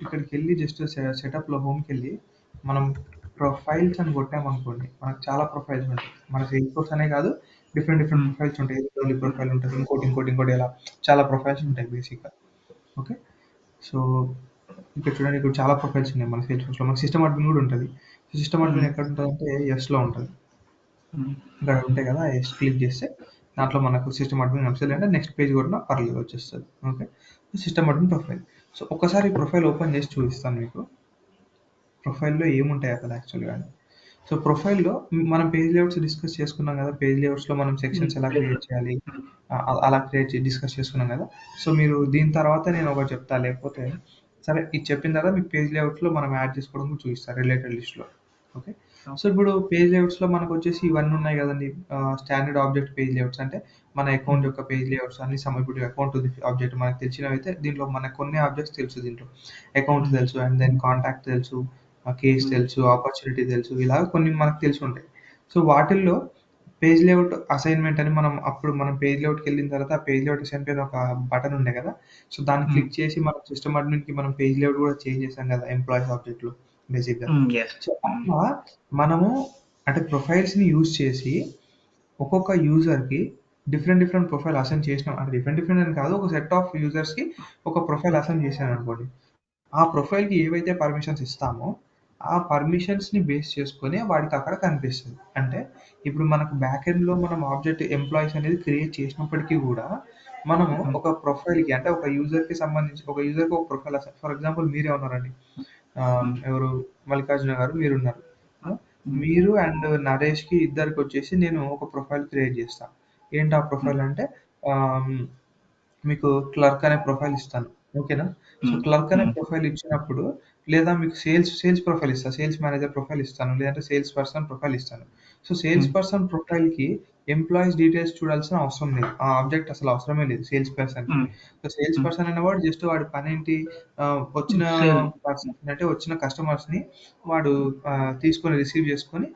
ఇక్కడికి వెళ్ళి జస్ట్ సెటప్లో హోమ్కి వెళ్ళి మనం ప్రొఫైల్స్ అని కొట్టామనుకోండి, మనకు చాలా ప్రొఫైల్స్ ఉంటాయి. మన సేల్స్ ఫోర్స్ అనే కాదు, డిఫరెంట్ ప్రొఫైల్స్ ఉంటాయి. ఓన్లీ ప్రొఫైల్ ఉంటుంది, ఇంకోటి ఇలా చాలా ప్రొఫైల్స్ ఉంటాయి బేసిక్గా. ఓకే, సో ఇక్కడ చూడండి, ఇక్కడ చాలా ప్రొఫైల్స్ ఉన్నాయి మన సేల్స్ ఫోర్స్లో. మనకి సిస్టమ్ అడ్మిన్ కూడా ఉంటుంది. సిస్టమ్ అడ్మిన్ ఎక్కడ ఉంటుంది అంటే ఎస్లో ఉంటుంది, ఇక్కడ ఉంటాయి కదా, ఎస్ క్లిక్ చేస్తే దాంట్లో మనకు సిస్టమ్ అడ్మిన్ కనిపిస్తుంది, అంటే నెక్స్ట్ పేజ్ కూడా పర్లేదు వచ్చేస్తుంది. Okay, system admin profile. So ఒకసారి ప్రొఫైల్ ఓపెన్ చేసి చూపిస్తాను మీకు, ప్రొఫైల్లో ఏముంటాయి అసలు యాక్చువల్గా. సో ప్రొఫైల్లో మనం పేజ్ లేఅవుట్స్ డిస్కస్ చేసుకున్నాం కదా, పేజ్ లేఅవుట్స్లో మనం సెక్షన్స్ ఎలా క్రియేట్ చేయాలి అలా డిస్కస్ చేసుకున్నాం కదా. సో మీరు దీని తర్వాత నేను ఒకటి చెప్తా, లేకపోతే సరే ఇది చెప్పిన తర్వాత మీకు పేజ్ లేఅవుట్లో మనం యాడ్ చేసుకోవడం కూడా చూపిస్తాను రిలేటెడ్ లిస్ట్లో. ఓకే, సో ఇప్పుడు పేజ్ లేఅవుట్స్లో మనకు వచ్చేసి ఇవన్నీ ఉన్నాయి కదండి. స్టాండర్డ్ ఆబ్జెక్ట్ పేజ్ లేఅవుట్స్ అంటే మన అకౌంట్ యొక్క పేజ్ లేఅవుట్స్ అన్ని ఇప్పుడు అకౌంట్ ఆబ్జెక్ట్ మనకు తెలిసినవైతే దీంట్లో మనకు కొన్ని ఆబ్జెక్ట్స్ తెలుసు, దీంట్లో అకౌంట్ తెలుసు, అండ్ దెన్ కాంటాక్ట్ తెలుసు, కేస్ తెలుసు, ఆపర్చునిటీ తెలుసు, ఇలా కొన్ని మనకు తెలిసి ఉంటాయి. సో వాటిల్లో పేజ్ లేఅవుట్ అసైన్మెంట్ అని మనం పేజ్ లేఅవుట్కి వెళ్ళిన తర్వాత ఆ పేజ్ లేఅవుట్ అసైన్ పైన ఒక బటన్ ఉండే కదా. సో దాన్ని క్లిక్ చేసి మనం సిస్టమ్ అడ్మిన్కి మనం పేజ్ లేఅవుట్ కూడా చేంజ్ చేసాం కదా ఎంప్లాయీస్ ఆబ్జెక్ట్లో బేసిక్గా. సో అట్లా మనము అంటే ప్రొఫైల్స్ని యూజ్ చేసి ఒక్కొక్క యూజర్కి డిఫరెంట్ ప్రొఫైల్ అసైన్ చేసినాం, అంటే డిఫరెంట్ అని కాదు, ఒక సెట్ ఆఫ్ యూజర్స్కి ఒక ప్రొఫైల్ అసైన్ చేశాను అనుకోండి. ఆ ప్రొఫైల్కి ఏవైతే పర్మిషన్స్ ఇస్తామో ఆ పర్మిషన్స్ని బేస్ చేసుకొని వాడికి అక్కడ కనిపిస్తుంది. అంటే ఇప్పుడు మనకు బ్యాక్ ఎండ్లో మనం ఆబ్జెక్ట్ ఎంప్లాయీస్ అనేది క్రియేట్ చేసినప్పటికీ కూడా మనము ఒక ప్రొఫైల్కి, అంటే ఒక యూజర్కి సంబంధించి ఒక యూజర్కి ఒక ప్రొఫైల్ అసైన్. ఫర్ ఎగ్జాంపుల్ మీరే ఉన్నారండి, ఎవరు మల్లికార్జున గారు మీరున్నారు, మీరు అండ్ నరేష్కి ఇద్దరికి వచ్చేసి నేను ఒక ప్రొఫైల్ క్రియేట్ చేస్తాను. ఏంటి ఆ ప్రొఫైల్ అంటే మీకు క్లర్క్ అనే ప్రొఫైల్ ఇస్తాను. ఓకేనా, సో క్లర్క్ అనే ప్రొఫైల్ ఇచ్చినప్పుడు, లేదా మీకు సేల్స్ ప్రొఫైల్ ఇస్తాను, సేల్స్ మేనేజర్ ప్రొఫైల్ ఇస్తాను, లేదంటే సేల్స్ పర్సన్ ప్రొఫైల్ ఇస్తాను. సో సేల్స్ పర్సన్ ప్రొఫైల్కి ఎంప్లాయీస్ డీటెయిల్స్ చూడాల్సిన అవసరం లేదు, ఆ ఆబ్జెక్ట్ అసలు అవసరమే లేదు సేల్స్ పర్సన్కి. సో సేల్స్ పర్సన్ అనేవాడు జస్ట్ వాడి పని ఏంటి, వచ్చిన పర్సన్ అంటే వచ్చిన కస్టమర్స్ని వాడు తీసుకొని రిసీవ్ చేసుకొని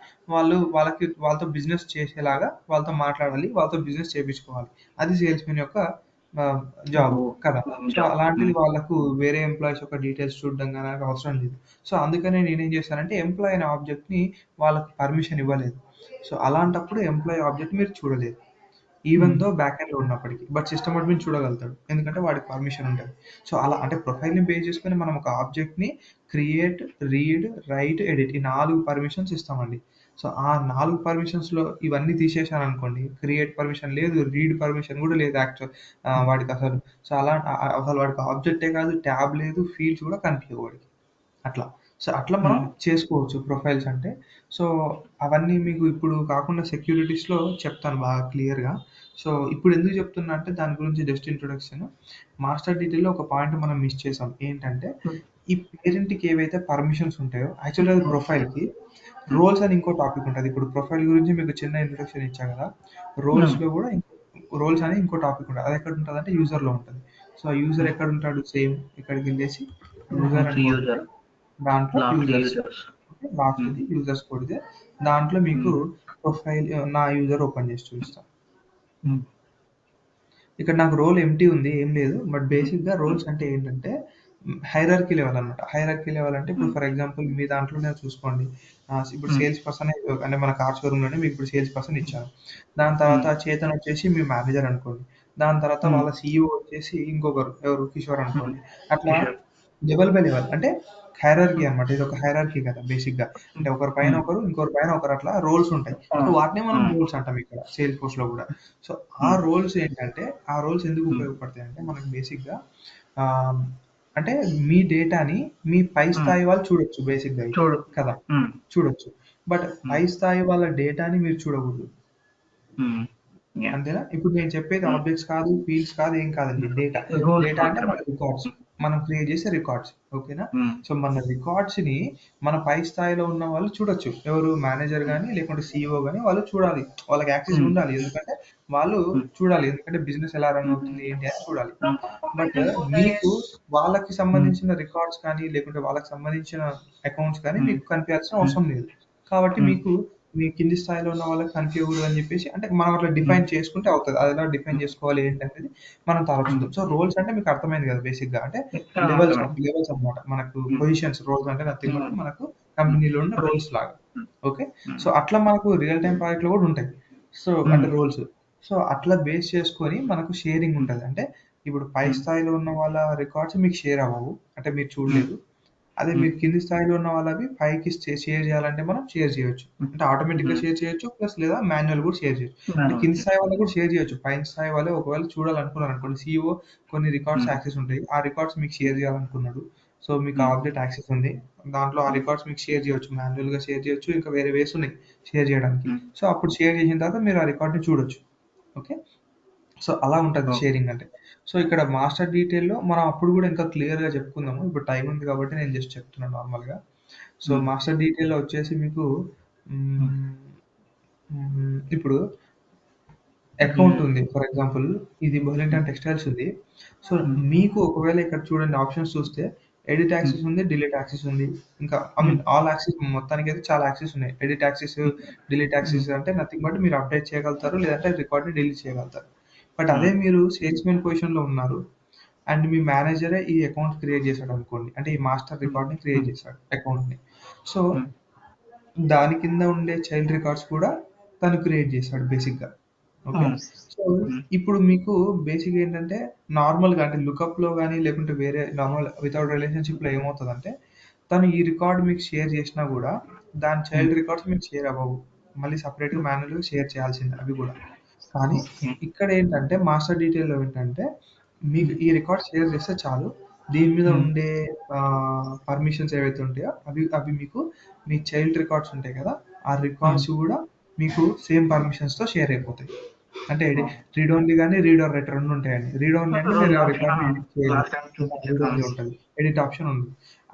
వాళ్ళతో బిజినెస్ చేసేలాగా వాళ్ళతో మాట్లాడాలి, వాళ్ళతో బిజినెస్ చేయించుకోవాలి. అది సేల్స్ మెన్ యొక్క జాబ్ కదా. సో అలాంటిది వాళ్ళకు వేరే ఎంప్లాయీస్ యొక్క డీటెయిల్స్ చూడడం కానీ అవసరం లేదు. సో అందుకనే నేనేం చేశానంటే ఎంప్లాయీ అనే ఆబ్జెక్ట్ని వాళ్ళకి పర్మిషన్ ఇవ్వలేదు. సో అలాంటప్పుడు ఎంప్లాయీ ఆబ్జెక్ట్ మీరు చూడలేదు, ఈవెన్ దో బ్యాక్ ఎండ్లో ఉన్నప్పటికీ. బట్ సిస్టమ్ అడ్మిన్ చూడగలుగుతాడు, ఎందుకంటే వాడికి పర్మిషన్ ఉంటుంది. సో అలా అంటే ప్రొఫైల్ని బేస్ చేసుకొని మనం ఒక ఆబ్జెక్ట్ని క్రియేట్, రీడ్, రైట్, ఎడిట్ ఈ 4 పర్మిషన్స్ ఇస్తామండి. సో ఆ 4 పర్మిషన్స్లో ఇవన్నీ తీసేసాను అనుకోండి, క్రియేట్ పర్మిషన్ లేదు, రీడ్ పర్మిషన్ కూడా లేదు యాక్చువల్ వాడికి అసలు. సో అసలు వాడికి ఆబ్జెక్టే కాదు, ట్యాబ్ లేదు, ఫీల్డ్స్ కూడా కనిపించవు వాడికి అట్లా. సో అట్లా మనం చేసుకోవచ్చు ప్రొఫైల్స్ అంటే. సో అవన్నీ మీకు ఇప్పుడు కాకుండా సెక్యూరిటీస్లో చెప్తాను బాగా క్లియర్గా. సో ఇప్పుడు ఎందుకు చెప్తున్నా అంటే దాని గురించి జస్ట్ ఇంట్రొడక్షన్. మాస్టర్ డీటెయిల్లో ఒక పాయింట్ మనం మిస్ చేసాం, ఏంటంటే ఈ పేరెంట్కి ఏవైతే పర్మిషన్స్ ఉంటాయో యాక్చువల్గా అది ప్రొఫైల్కి రోల్స్ అని ఇంకో టాపిక్ ఉంటుంది. ఇప్పుడు ప్రొఫైల్ గురించి మీకు చిన్న ఇంట్రొడక్షన్ ఇచ్చా కదా, రోల్స్లో కూడా రోల్స్ అని ఇంకో టాపిక్ ఉంటుంది. అది ఎక్కడ ఉంటుంది అంటే యూజర్లో ఉంటుంది. సో ఆ యూజర్ ఎక్కడ ఉంటాడు, సేమ్ ఇక్కడికి వెళ్ళేసి యూజర్ అని యూజర్ కొడితే దాంట్లో యూజర్స్ యూజర్స్ లాస్ట్ది యూజర్స్ కొడితే దాంట్లో మీకు ప్రొఫైల్ నా యూజర్ ఓపెన్ చేసి చూపిస్తాను. ఇక్కడ నాకు రోల్ ఎంటీ ఉంది, ఏం లేదు. బట్ బేసిక్గా రోల్స్ అంటే ఏంటంటే హైరార్కీ లెవెల్ అనమాట. హైరార్కీ లెవెల్ అంటే ఇప్పుడు ఫర్ ఎగ్జాంపుల్ మీ దాంట్లోనే చూసుకోండి, ఇప్పుడు సేల్స్ పర్సన్ అంటే మన కార్ షోరూంలోనే మీకు ఇప్పుడు సేల్స్ పర్సన్ ఇచ్చాను. దాని తర్వాత చేతన్ వచ్చేసి మీ మేనేజర్ అనుకోండి. దాని తర్వాత వాళ్ళ సీఈఓ వచ్చేసి ఇంకొకరు ఎవరు కిషోర్ అనుకోండి. అట్లా లెవెల్ బై లెవెల్ అంటే హైరార్కీ అనమాట. ఇది ఒక హైరార్కీ కదా బేసిక్గా. అంటే ఒకరి పైన ఒకరు, ఇంకొకరి పైన ఒకరు, అట్లా రోల్స్ ఉంటాయి. సో వాటినే మనం రోల్స్ అంటాం ఇక్కడ సేల్స్ ఫోర్స్ లో కూడా. సో ఆ రోల్స్ ఏంటంటే, ఆ రోల్స్ ఎందుకు ఉపయోగపడతాయి అంటే మనకి బేసిక్గా అంటే మీ డేటాని మీ పై స్థాయి వాళ్ళు చూడొచ్చు బేసిక్గా కదా, చూడొచ్చు. బట్ పై స్థాయి వాళ్ళ డేటాని మీరు చూడకూడదు. అంతేనా? ఇప్పుడు నేను చెప్పేది ఆబ్జెక్ట్స్ కాదు, ఫీల్డ్స్ కాదు, ఏం కాదండి. డేటా అంటే మన రికార్డ్స్, మనం క్రియేట్ చేసే రికార్డ్స్. ఓకేనా? సో మన రికార్డ్స్ ని మన పై స్థాయిలో ఉన్న వాళ్ళు చూడొచ్చు. ఎవరు, మేనేజర్ కానీ లేకుంటే సీఈఓ కానీ వాళ్ళు చూడాలి. వాళ్ళకి యాక్సెస్ ఉండాలి. ఎందుకంటే వాళ్ళు చూడాలి, ఎందుకంటే బిజినెస్ ఎలా రన్ అవుతుంది ఏంటి అని చూడాలి. బట్ మీకు వాళ్ళకి సంబంధించిన రికార్డ్స్ కానీ లేకుంటే వాళ్ళకి సంబంధించిన అకౌంట్స్ కానీ మీకు కనిపించాల్సిన అవసరం లేదు. కాబట్టి మీకు మీ కింది స్థాయిలో ఉన్న వాళ్ళకి కనిపించకూడదు అని చెప్పేసి, అంటే మనం అట్లా డిఫైన్ చేసుకుంటే అవుతుంది. అది ఎలా డిఫైన్ చేసుకోవాలి ఏంటనేది మనం ఆలోచిద్దాం. సో రోల్స్ అంటే మీకు అర్థమైంది కదా బేసిక్గా, అంటే లెవెల్స్ అన్నమాట. మనకు పొజిషన్స్, రోల్స్ అంటే నథింగ్ బట్ మనకు కంపెనీలో ఉన్న రోల్స్ లాగా. ఓకే, సో అట్లా మనకు రియల్ టైం ప్రాజెక్ట్ లో కూడా ఉంటాయి. సో అంటే రోల్స్. సో అట్లా బేస్ చేసుకొని మనకు షేరింగ్ ఉంటుంది. అంటే ఇప్పుడు పై స్థాయిలో ఉన్న వాళ్ళ రికార్డ్స్ మీకు షేర్ అవ్వవు, అంటే మీరు చూడలేదు. అదే మీరు కింది స్థాయిలో ఉన్న వాళ్ళవి పైకి షేర్ చేయాలంటే మనం షేర్ చేయొచ్చు. అంటే ఆటోమేటిక్ గా షేర్ చేయొచ్చు, ప్లస్ లేదా మాన్యువల్ కూడా షేర్ చేయొచ్చు. అంటే కింది స్థాయి వాళ్ళు కూడా షేర్ చేయొచ్చు. పైన స్థాయి వాళ్ళే ఒకవేళ చూడాలనుకున్నారు అనుకోండి, సీఈఓ కొన్ని రికార్డ్స్ యాక్సెస్ ఉంటాయి, ఆ రికార్డ్స్ మీకు షేర్ చేయాలనుకున్నాడు. సో మీకు ఆబ్జెక్ట్ యాక్సెస్ ఉంది, దాంట్లో ఆ రికార్డ్స్ మీకు షేర్ చేయొచ్చు, మాన్యువల్ గా షేర్ చేయొచ్చు, ఇంకా వేరే వేస్ ఉన్నాయి షేర్ చేయడానికి. సో అప్పుడు షేర్ చేసిన తర్వాత మీరు ఆ రికార్డ్ని చూడొచ్చు. ఓకే, సో అలా ఉంటుంది షేరింగ్ అంటే. సో ఇక్కడ మాస్టర్ డీటెయిల్లో మనం అప్పుడు కూడా ఇంకా క్లియర్గా చెప్పుకుందాము. ఇప్పుడు టైం ఉంది కాబట్టి నేను జస్ట్ చెప్తున్నాను నార్మల్గా. సో మాస్టర్ డీటెయిల్లో వచ్చేసి మీకు ఇప్పుడు అకౌంట్ ఉంది. ఫర్ ఎగ్జాంపుల్ ఇది బర్లింగ్టన్ టెక్స్టైల్స్ ఉంది. సో మీకు ఒకవేళ ఇక్కడ చూడండి ఆప్షన్స్ చూస్తే ఎడిట్ యాక్సెస్ ఉంది, డిలీట్ యాక్సెస్ ఉంది, ఇంకా ఐ మీన్ ఆల్ యాక్సెస్. మొత్తానికి అయితే చాలా యాక్సెస్ ఉన్నాయి. ఎడిట్ యాక్సెస్, డిలీట్ యాక్సెస్ అంటే నథింగ్ బట్ మీరు అప్డేట్ చేయగలుగుతారు, లేదంటే రికార్డ్ని డిలీట్ చేయగలుగుతారు. బట్ అదే మీరు సేల్స్మెన్ పొజిషన్లో ఉన్నారు అండ్ మీ మేనేజరే ఈ అకౌంట్ క్రియేట్ చేశాడు అనుకోండి, అంటే ఈ మాస్టర్ రికార్డ్ని క్రియేట్ చేశాడు అకౌంట్ని. సో దాని కింద ఉండే చైల్డ్ రికార్డ్స్ కూడా తను క్రియేట్ చేశాడు బేసిక్గా. ఓకే, సో ఇప్పుడు మీకు బేసిక్ ఏంటంటే నార్మల్గా అంటే లుకప్లో కానీ లేకుంటే వేరే నార్మల్ వితౌట్ రిలేషన్షిప్లో ఏమవుతుందంటే, తను ఈ రికార్డ్ మీకు షేర్ చేసినా కూడా దాని చైల్డ్ రికార్డ్స్ మీకు షేర్ అవ్వవు, మళ్ళీ సపరేట్గా మాన్యువల్గా షేర్ చేయాల్సిందే అవి కూడా. కానీ ఇక్కడ ఏంటంటే మాస్టర్ డీటెయిల్లో ఏంటంటే మీకు ఈ రికార్డ్ షేర్ చేస్తే చాలు, దీని మీద ఉండే పర్మిషన్స్ ఏవైతే ఉంటాయో అవి మీకు మీ చైల్డ్ రికార్డ్స్ ఉంటాయి కదా, ఆ రికార్డ్స్ కూడా మీకు సేమ్ పర్మిషన్స్తో షేర్ అయిపోతాయి. అంటే రీడ్ ఓన్లీ కానీ రీడ్ ఆర్ రైట్ రెండు ఉంటాయండి. రీడ్ ఓన్లీ అంటే మీరు రికార్డ్ ఎడిట్ చేయగలరు, రీడ్ ఓన్లీ ఉంటుంది, ఎడిట్ ఆప్షన్ ఉంది.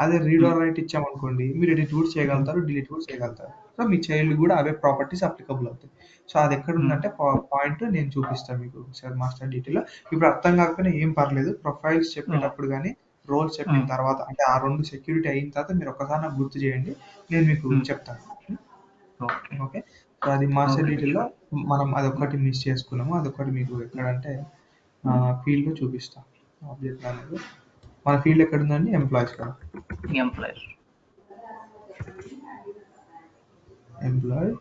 అదే రీడ్ ఆర్ రైట్ ఇచ్చామనుకోండి, మీరు ఎడిట్ కూడా చేయగలుగుతారు, డిలీట్ కూడా చేయగలుగుతారు. సో మీ చైల్డ్ కూడా అవే ప్రాపర్టీస్ అప్లికబుల్ అవుతాయి. సో అది ఎక్కడ ఉందంటే పాయింట్ నేను చూపిస్తాను మీకు ఒకసారి మాస్టర్ డీటెయిల్లో. ఇప్పుడు అర్థం కాకపోయినా ఏం పర్లేదు, ప్రొఫైల్స్ చెప్పేటప్పుడు కానీ రోల్స్ చెప్పిన తర్వాత, అంటే ఆ రెండు సెక్యూరిటీ అయిన తర్వాత మీరు ఒక్కసారి నాకు గుర్తు చేయండి, నేను మీకు చెప్తాను. ఓకే, సో అది మాస్టర్ డీటెయిల్లో మనం అదొకటి మిస్ చేసుకున్నాము. అదొకటి మీకు ఎక్కడంటే ఫీల్డ్లో చూపిస్తాం. ఆబ్జెక్ట్ అనేది మన ఫీల్డ్ ఎక్కడ ఉందండి, ఎంప్లాయీస్ కదా. Employee,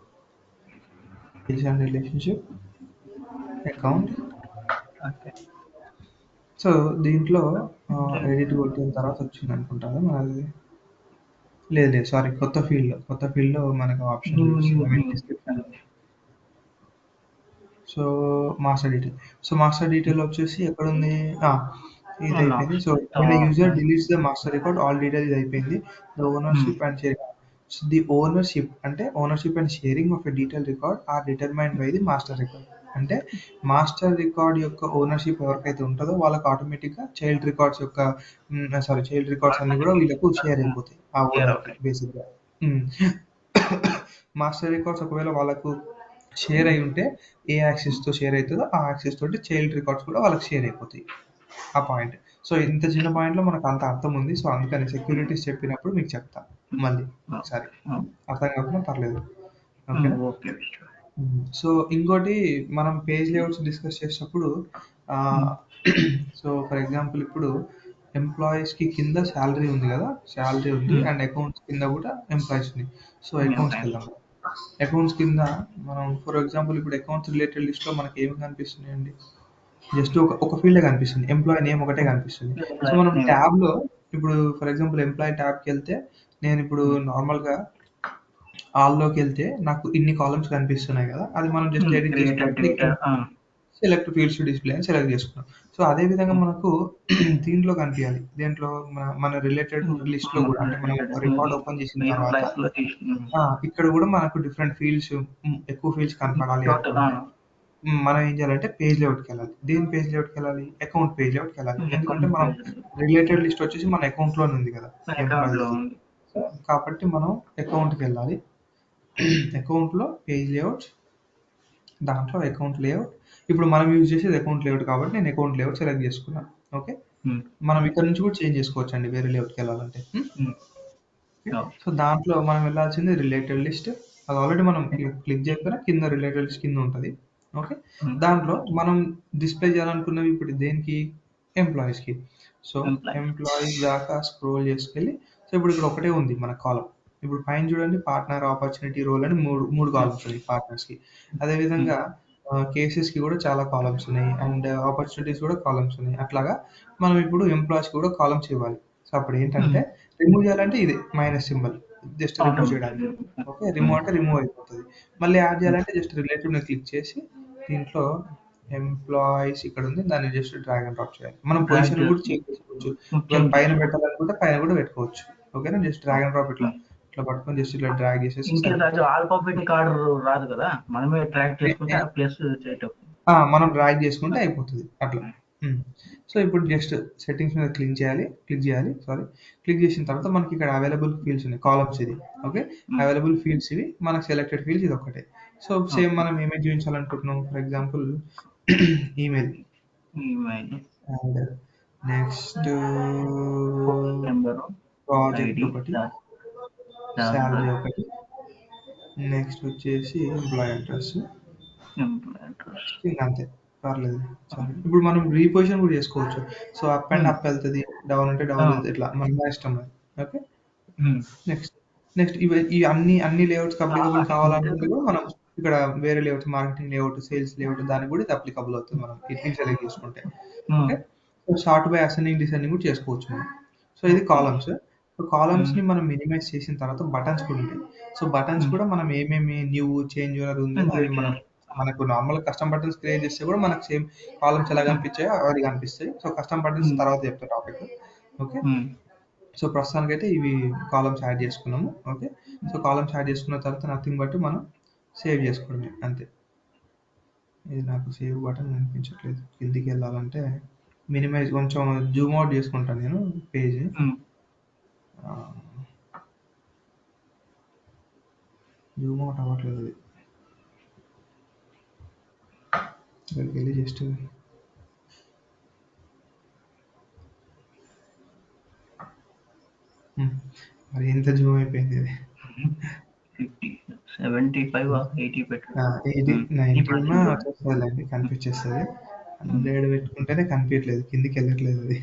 relationship, account. సో దీంట్లో ఎడిట్ కొట్టిన తర్వాత వచ్చింది అనుకుంటాను మనది. లేదు సారీ, కొత్త ఫీల్డ్లో మనకు option description. So master detail. So master detail వచ్చేసి ఎక్కడ ఉంది, ఇది అయిపోయింది. So user deletes the master record, all detail ఇది అయిపోయింది. The ownership and sharing. So the ownership అంటే ownership and sharing of a detail record are determined by the master record. అంటే master record యొక్క ఓనర్షిప్ ఎవరికైతే ఉంటుందో వాళ్ళకి ఆటోమేటిక్గా child records యొక్క చైల్డ్ రికార్డ్స్ అన్ని కూడా వీళ్ళకు షేర్ అయిపోతాయి ఆ ఓనర్కి బేసిక్గా. మాస్టర్ రికార్డ్స్ ఒకవేళ వాళ్ళకు షేర్ అయి ఉంటే ఏ యాక్సెస్తో షేర్ అవుతుందో ఆ యాక్సెస్ తోటి చైల్డ్ రికార్డ్స్ కూడా వాళ్ళకి షేర్ అయిపోతాయి. ఆ పాయింట్. సో ఇంత చిన్న పాయింట్లో మనకు అంత అర్థం ఉంది. సో అందుకని సెక్యూరిటీస్ చెప్పినప్పుడు మీకు చెప్తా మళ్ళీ ఒకసారి. అర్థం కాకుండా పర్లేదు. ఓకేనా? ఓకే. సో ఇంకోటి మనం పేజ్ లేఅవుట్స్ డిస్కస్ చేసేటప్పుడు సో ఫర్ ఎగ్జాంపుల్ ఇప్పుడు ఎంప్లాయీస్కి కింద శాలరీ ఉంది కదా, శాలరీ ఉంది అండ్ అకౌంట్స్ కింద కూడా ఎంప్లాయీస్ ఉంది. సో అకౌంట్స్కి వెళ్దాం. అకౌంట్స్ కింద మనం ఫర్ ఎగ్జాంపుల్ ఇప్పుడు అకౌంట్స్ రిలేటెడ్ లిస్ట్లో మనకి ఏమి కనిపిస్తున్నాయండి? జస్ట్ ఒక ఫీల్డే కనిపిస్తుంది, ఎంప్లాయీ నేమ్ ఒకటే కనిపిస్తుంది. సో మనం ట్యాబ్లో ఇప్పుడు ఫర్ ఎగ్జాంపుల్ ఎంప్లాయీ ట్యాబ్కి వెళ్తే నేను ఇప్పుడు నార్మల్గా ఆల్లోకి వెళ్తే నాకు ఇన్ని కాలమ్స్ కనిపిస్తున్నాయి కదా, అది మనం జస్ట్ ఎడిట్ చేసుకుంటే సెలెక్ట్ ఫీల్డ్స్ టు డిస్ప్లే అని సెలెక్ట్ చేసుకున్నాం. సో అదే విధంగా మనకు దీంట్లో కనిపించాలి, దేంట్లో మన రిలేటెడ్ లిస్ట్ లో కూడా. అంటే మనం రికార్డ్ ఓపెన్ చేసిన తర్వాత ఇక్కడ కూడా మనకు డిఫరెంట్ ఫీల్డ్స్, ఎక్కువ ఫీల్డ్స్ కనపడాలి అనుకుంటే మనం ఏం చేయాలంటే పేజ్ లేఅవుట్కి వెళ్ళాలి. దేని పేజ్ లేఅవుట్కి వెళ్ళాలి? అకౌంట్ పేజ్ లేఅవుట్కి వెళ్ళాలి. ఎందుకంటే మనం రిలేటెడ్ లిస్ట్ వచ్చేసి మన అకౌంట్ లోనే ఉంది కదా కాబట్టి మనం అకౌంట్కి వెళ్ళాలి. అకౌంట్ లో పేజ్ లేఅవుట్స్, దాంట్లో అకౌంట్ లేఅవుట్. ఇప్పుడు మనం యూజ్ చేసేది అకౌంట్ లేఅవుట్ కాబట్టి నేను అకౌంట్ లేఅవుట్ సెలెక్ట్ చేసుకున్నాను. ఓకే, మనం ఇక్కడ నుంచి కూడా చేంజ్ చేసుకోవచ్చు అండి వేరే లేఅవుట్కి వెళ్ళాలంటే. సో దాంట్లో మనం వెళ్ళాల్సింది రిలేటెడ్ లిస్ట్. అది ఆల్రెడీ మనం క్లిక్ చేయకపోయినా కింద రిలేటెడ్ లిస్ట్ కింద ఉంటుంది. ఓకే, దాంట్లో మనం డిస్ప్లే చేయాలనుకున్నవి ఇప్పుడు దేనికి? ఎంప్లాయీస్కి. సో ఎంప్లాయీస్ దాకా స్క్రోల్ చేసుకెళ్ళి, సో ఇప్పుడు ఇక్కడ ఒకటే ఉంది మన కాలం. ఇప్పుడు పైన చూడండి, పార్ట్నర్, ఆపర్చునిటీ, రోల్ అని మూడు కాలమ్స్ ఉన్నాయి పార్ట్నర్స్కి. అదేవిధంగా కేసెస్కి కూడా చాలా కాలమ్స్ ఉన్నాయి అండ్ ఆపర్చునిటీస్ కూడా కాలమ్స్ ఉన్నాయి. అట్లాగా మనం ఇప్పుడు ఎంప్లాయీస్కి కూడా కాలమ్స్ ఇవ్వాలి. సో అప్పుడు ఏంటంటే రిమూవ్ చేయాలంటే ఇది మైనస్ సింబల్, జస్ట్ రిమూవ్ చేయడానికి. ఓకే, రిమూవ్ అంటే రిమూవ్ అయిపోతుంది. మళ్ళీ యాడ్ చేయాలంటే జస్ట్ రిలేటివ్ ని క్లిక్ చేసి దీంట్లో ఎంప్లాయీస్ ఇక్కడ ఉంది, దాన్ని జస్ట్ డ్రాగ్ అండ్ డ్రాప్ చేయాలి. మనం పొజిషన్ కూడా చేంజ్ చేసుకోవచ్చు. పైన పెట్టాలనుకుంటే పైన కూడా పెట్టుకోవచ్చు. ఓకేనా, జస్ట్ డ్రాగ్ అండ్ డ్రాప్ ఇట్లా పట్టుకొని జస్ట్ ఇట్లా డ్రాగ్ చేసేసి ఆల్ఫాబెటిక్ ఆర్డర్ రాదు కదా, మనమే ట్రాక్ చేసుకుంటే ప్లస్ చేయటం మనం డ్రాగ్ చేసుకుంటే అయిపోతుంది అట్లా. సో ఇప్పుడు జస్ట్ సెట్టింగ్స్ మీద క్లిక్ చేయాలి. క్లిక్ చేసిన తర్వాత మనకి ఇక్కడ అవైలబుల్ ఫీల్డ్స్ ఉన్నాయి, కాలమ్స్ ఇది. ఓకే, అవైలబుల్ ఫీల్డ్స్ ఇవి, మనకు సెలెక్టెడ్ ఫీల్డ్స్ ఇది ఒకటే. సో సేమ్ మనం ఏమేమి చూపించాలనుకుంటున్నాం? For example email, and next project ఒకటి, శాలరీ ఒకటి, నెక్స్ట్ వచ్చేసి ఎంప్లాయీ అడ్రస్, అంతే, పర్లేదు. ఇప్పుడు మనం రీపొజిషన్ కూడా చేసుకోవచ్చు. సో అప్ అండ్ అప్ వెళ్తుంది, డౌన్ అంటే డౌన్ వెళ్తుంది, ఇట్లా మన ఇష్టం. ఓకే, నెక్స్ట్ ఈ అన్ని లేఅవుట్స్ అప్లికబుల్ కావాలనుకుంటే కూడా మనం ఇక్కడ వేరే layouts, marketing layout, sales layout, దానికి కూడా ఇది అప్లికబుల్ అవుతుంది మనం ఇది సెలెక్ట్ చేసుకుంటే. Okay, so short by ascending descending కూడా చేసుకోవచ్చు మనం. సో ఇది కాలమ్స్. సో కాలమ్స్ ని మనం మినిమైజ్ చేసిన తర్వాత బటన్స్ కూడా ఉంటాయి. సో బటన్స్ కూడా మనం ఏమేమి న్యూ, చేంజ్ ఓనర్ ఉంది, అవి మనకు నార్మల్ కస్టమ్ బటన్స్ క్రియేట్ చేస్తే కూడా మనకు సేమ్ కాలమ్స్ ఎలా కనిపించాయో అవి కనిపిస్తాయి. సో కస్టమ్ బటన్స్ తర్వాత చెప్తారు టాపిక్. ఓకే, సో ప్రస్తుతానికి అయితే ఇవి కాలమ్స్ యాడ్ చేసుకున్నాము. ఓకే, సో కాలమ్స్ యాడ్ చేసుకున్న తర్వాత నథింగ్ బట్ మనం సేవ్ చేసుకోవడమే అంతే. ఇది నాకు సేవ్ బటన్ కనిపించట్లేదు. కిందికి వెళ్ళాలంటే మినిమైజ్, కొంచెం జూమ్ అవుట్ చేసుకుంటాను నేను పేజ్. జూమ్ అవుట్ అవ్వట్లేదు ఇది. ఇక్కడికి వెళ్ళి జస్ట్ మరి ఎంత జూమ్ అయిపోయింది ఇది. 75 80 90 ఉన్నా వచ్చేస్తుంది, కనిపించేస్తుంది. 100 పెట్టుకుంటేనే కనిపించట్లేదు, కిందికి వెళ్ళట్లేదు అది.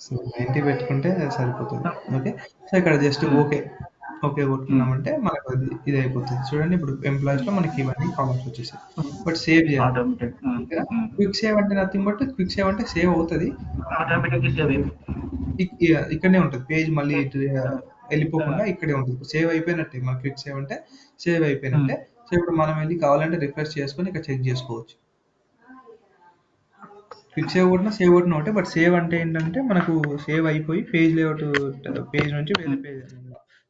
సో 90 పెట్టుకుంటే సరిపోతుంది. ఓకే, సో ఇక్కడ జస్ట్ ఓకే కొట్టుకున్నామంటే మనకు ఇది అయిపోతుంది. చూడండి, ఇప్పుడు ఎంప్లాయీస్ లో మనకి ఇవన్నీ కాలమ్స్ వచ్చేసాయి. బట్ సేవ్ చేయాలి. క్విక్ సేవ్ అంటే నథింగ్ బట్ క్విక్ సేవ్ అంటే సేవ్ అవుతుంది, ఇక్కడనే ఉంటుంది పేజ్, మళ్ళీ వెళ్ళిపోకుండా ఇక్కడే ఉంటుంది. సేవ్ అయిపోయినట్టే, మన క్విక్ సేవ్ అంటే సేవ్ అయిపోయినట్టే. సో ఇప్పుడు మనం వెళ్ళి కావాలంటే రిఫ్రెష్ చేసుకొని ఇక్కడ చెక్ చేసుకోవచ్చు. క్విక్ సేవ్ కొట్టినా సేవ్ కొట్టిన ఒకటే, బట్ సేవ్ అంటే ఏంటంటే మనకు సేవ్ అయిపోయి పేజ్ లేఅవుట్ పేజ్ నుంచి వేరే పేజ్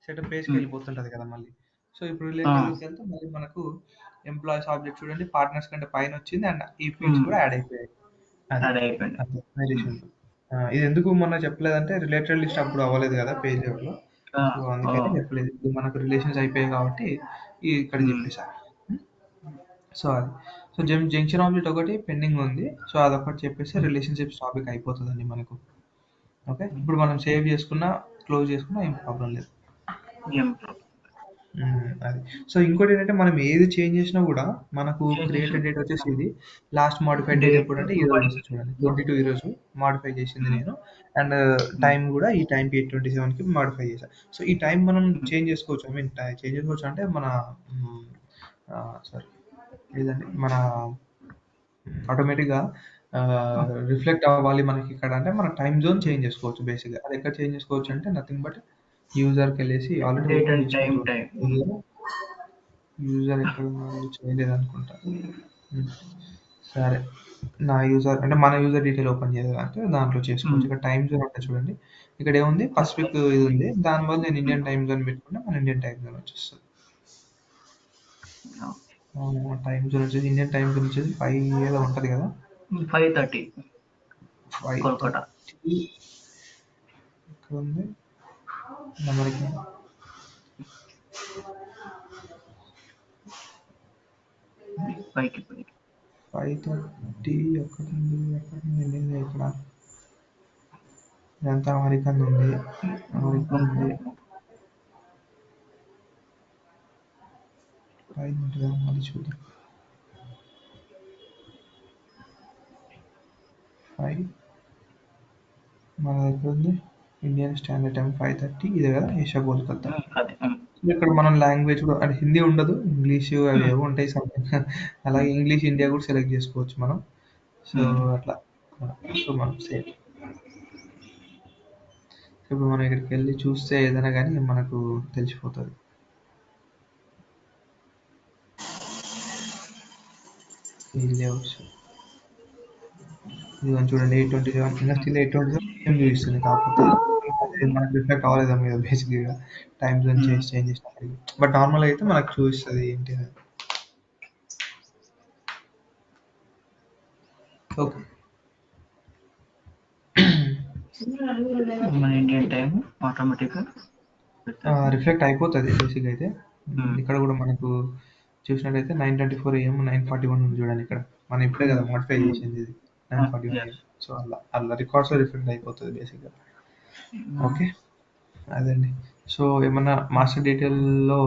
సెటప్ పేజ్కి వెళ్ళిపోతుంటది కదా మళ్ళీ. సో ఇప్పుడు రిలేషన్లోకి వెళ్తే మళ్ళీ మనకు ఎంప్లాయీస్ ఆబ్జెక్ట్ చూడండి పార్ట్నర్స్ కంటే పైన వచ్చింది అండ్ ఈ ఫీల్డ్స్ కూడా యాడ్ అయిపోయాయి. అది యాడ్ అయిపోయింది. అంతే రిలేషన్లో. ఇది ఎందుకు మొన్న చెప్పలేదంటే రిలేటెడ్ లిస్ట్ అప్పుడు అవ్వలేదు కదా పేజ్ లో, సో అందుకని చెప్పలేదు. ఇప్పుడు మనకు రిలేషన్స్ అయిపోయాయి కాబట్టి ఇక్కడ చెప్పేసా. సో అది సో జంక్షన్ ఆబ్జెక్ట్ ఒకటి పెండింగ్ ఉంది. సో అదొకటి చెప్పేసి రిలేషన్షిప్స్ టాపిక్ అయిపోతుందండి మనకు. ఓకే, ఇప్పుడు మనం సేవ్ చేసుకున్నా క్లోజ్ చేసుకున్నా ఏం ప్రాబ్లం లేదు. అది సో ఇంకోటి ఏంటంటే మనం ఏది చేంజ్ చేసినా కూడా మనకు క్రియేటెడ్ డేట్ వచ్చేసి ఇది లాస్ట్ మాడిఫైడ్ డేట్ ఎప్పుడు అంటే ఈ రోజు వస్తుంది చూడండి 22 ఈ రోజు మాడిఫై చేసింది నేను. అండ్ టైం కూడా ఈ టైంకి 8:27కి మాడిఫై చేశాను. సో ఈ టైం మనం చేంజ్ చేసుకోవచ్చు. ఐ మీన్ చేంజ్ చేసుకోవచ్చు అంటే మన సారీ లేదండి మన ఆటోమేటిక్గా రిఫ్లెక్ట్ అవ్వాలి మనకి ఇక్కడ అంటే మన టైం జోన్ చేంజ్ చేసుకోవచ్చు బేసిక్గా. అది ఎక్కడ చేంజ్ చేసుకోవచ్చు అంటే నథింగ్ బట్ యూజర్కి వెళ్ళేసి ఆల్రెడీ యూజర్ ఎక్కడ ఉన్నాడు చేయలేదు అనుకుంటా. సరే నా యూజర్ అంటే మన యూజర్ డీటెయిల్ ఓపెన్ చేయాలి అంటే దాంట్లో చేసుకోవచ్చు. ఇక్కడ టైం జోన్ అంటే చూడండి ఇక్కడ ఏముంది పసిఫిక్ ఇది ఉంది, దానివల్ల నేను ఇండియన్ టైం జోన్ పెట్టుకుంటే మన ఇండియన్ టైం జోన్ వచ్చేస్తుంది. టైం జోన్ వచ్చేసి ఇండియన్ టైం జోన్ వచ్చేసి 5 ఏదో ఉంటుంది కదా 5:30 కోల్కతా. ఇక్కడ ఉంది అమెరికా 5:30 ఎక్కడ ఉంది ఇక్కడ ఇదంతా అమెరికన్ ఉంది పైన ఉంటుంది మళ్ళీ చూద్దాం. 5 మన దగ్గర ఉంది ఇండియన్ స్టాండర్డ్ టైం 5:30 ఇదే కదా ఏషియా కోల్కతా. ఇక్కడ మనం లాంగ్వేజ్ కూడా అంటే హిందీ ఉండదు, ఇంగ్లీష్ అవి ఏవో ఉంటాయి సంథింగ్. అలాగే ఇంగ్లీష్ ఇండియా కూడా సెలెక్ట్ చేసుకోవచ్చు మనం. సో అట్లా సో మనం సేమ్ ఇప్పుడు మనం ఇక్కడికి వెళ్ళి చూస్తే ఏదైనా కానీ మనకు తెలిసిపోతుంది. ఇది చూడండి 8:27 ఇంకా స్టిల్ 8:27 చూపిస్తుంది. కాకపోతే మనకు రిఫ్లెక్ట్ అవ్వలేదు మీద బేసిక్గా టైం జోన్ చేంజ్ చేసినప్పుడు. బట్ నార్మల్గా అయితే మనకు చూపిస్తుంది ఏంటి అని. ఓకే మన ఇండియన్ టైం ఆటోమేటిక్గా రిఫ్లెక్ట్ అయిపోతుంది బేసిక్గా అయితే. ఇక్కడ కూడా మనకు చూసినట్టయితే 9:24 AM 9:41 ఉంది చూడండి. ఇక్కడ మనం ఇప్పుడే కదా మోడిఫై చేసింది ఇది 9:41 AM. సో అలా రికార్డ్స్ రిఫ్లెక్ట్ అయిపోతుంది బేసిక్గా. ఓకే అదండి. సో ఏమన్నా మాస్టర్ డీటెయిల్లో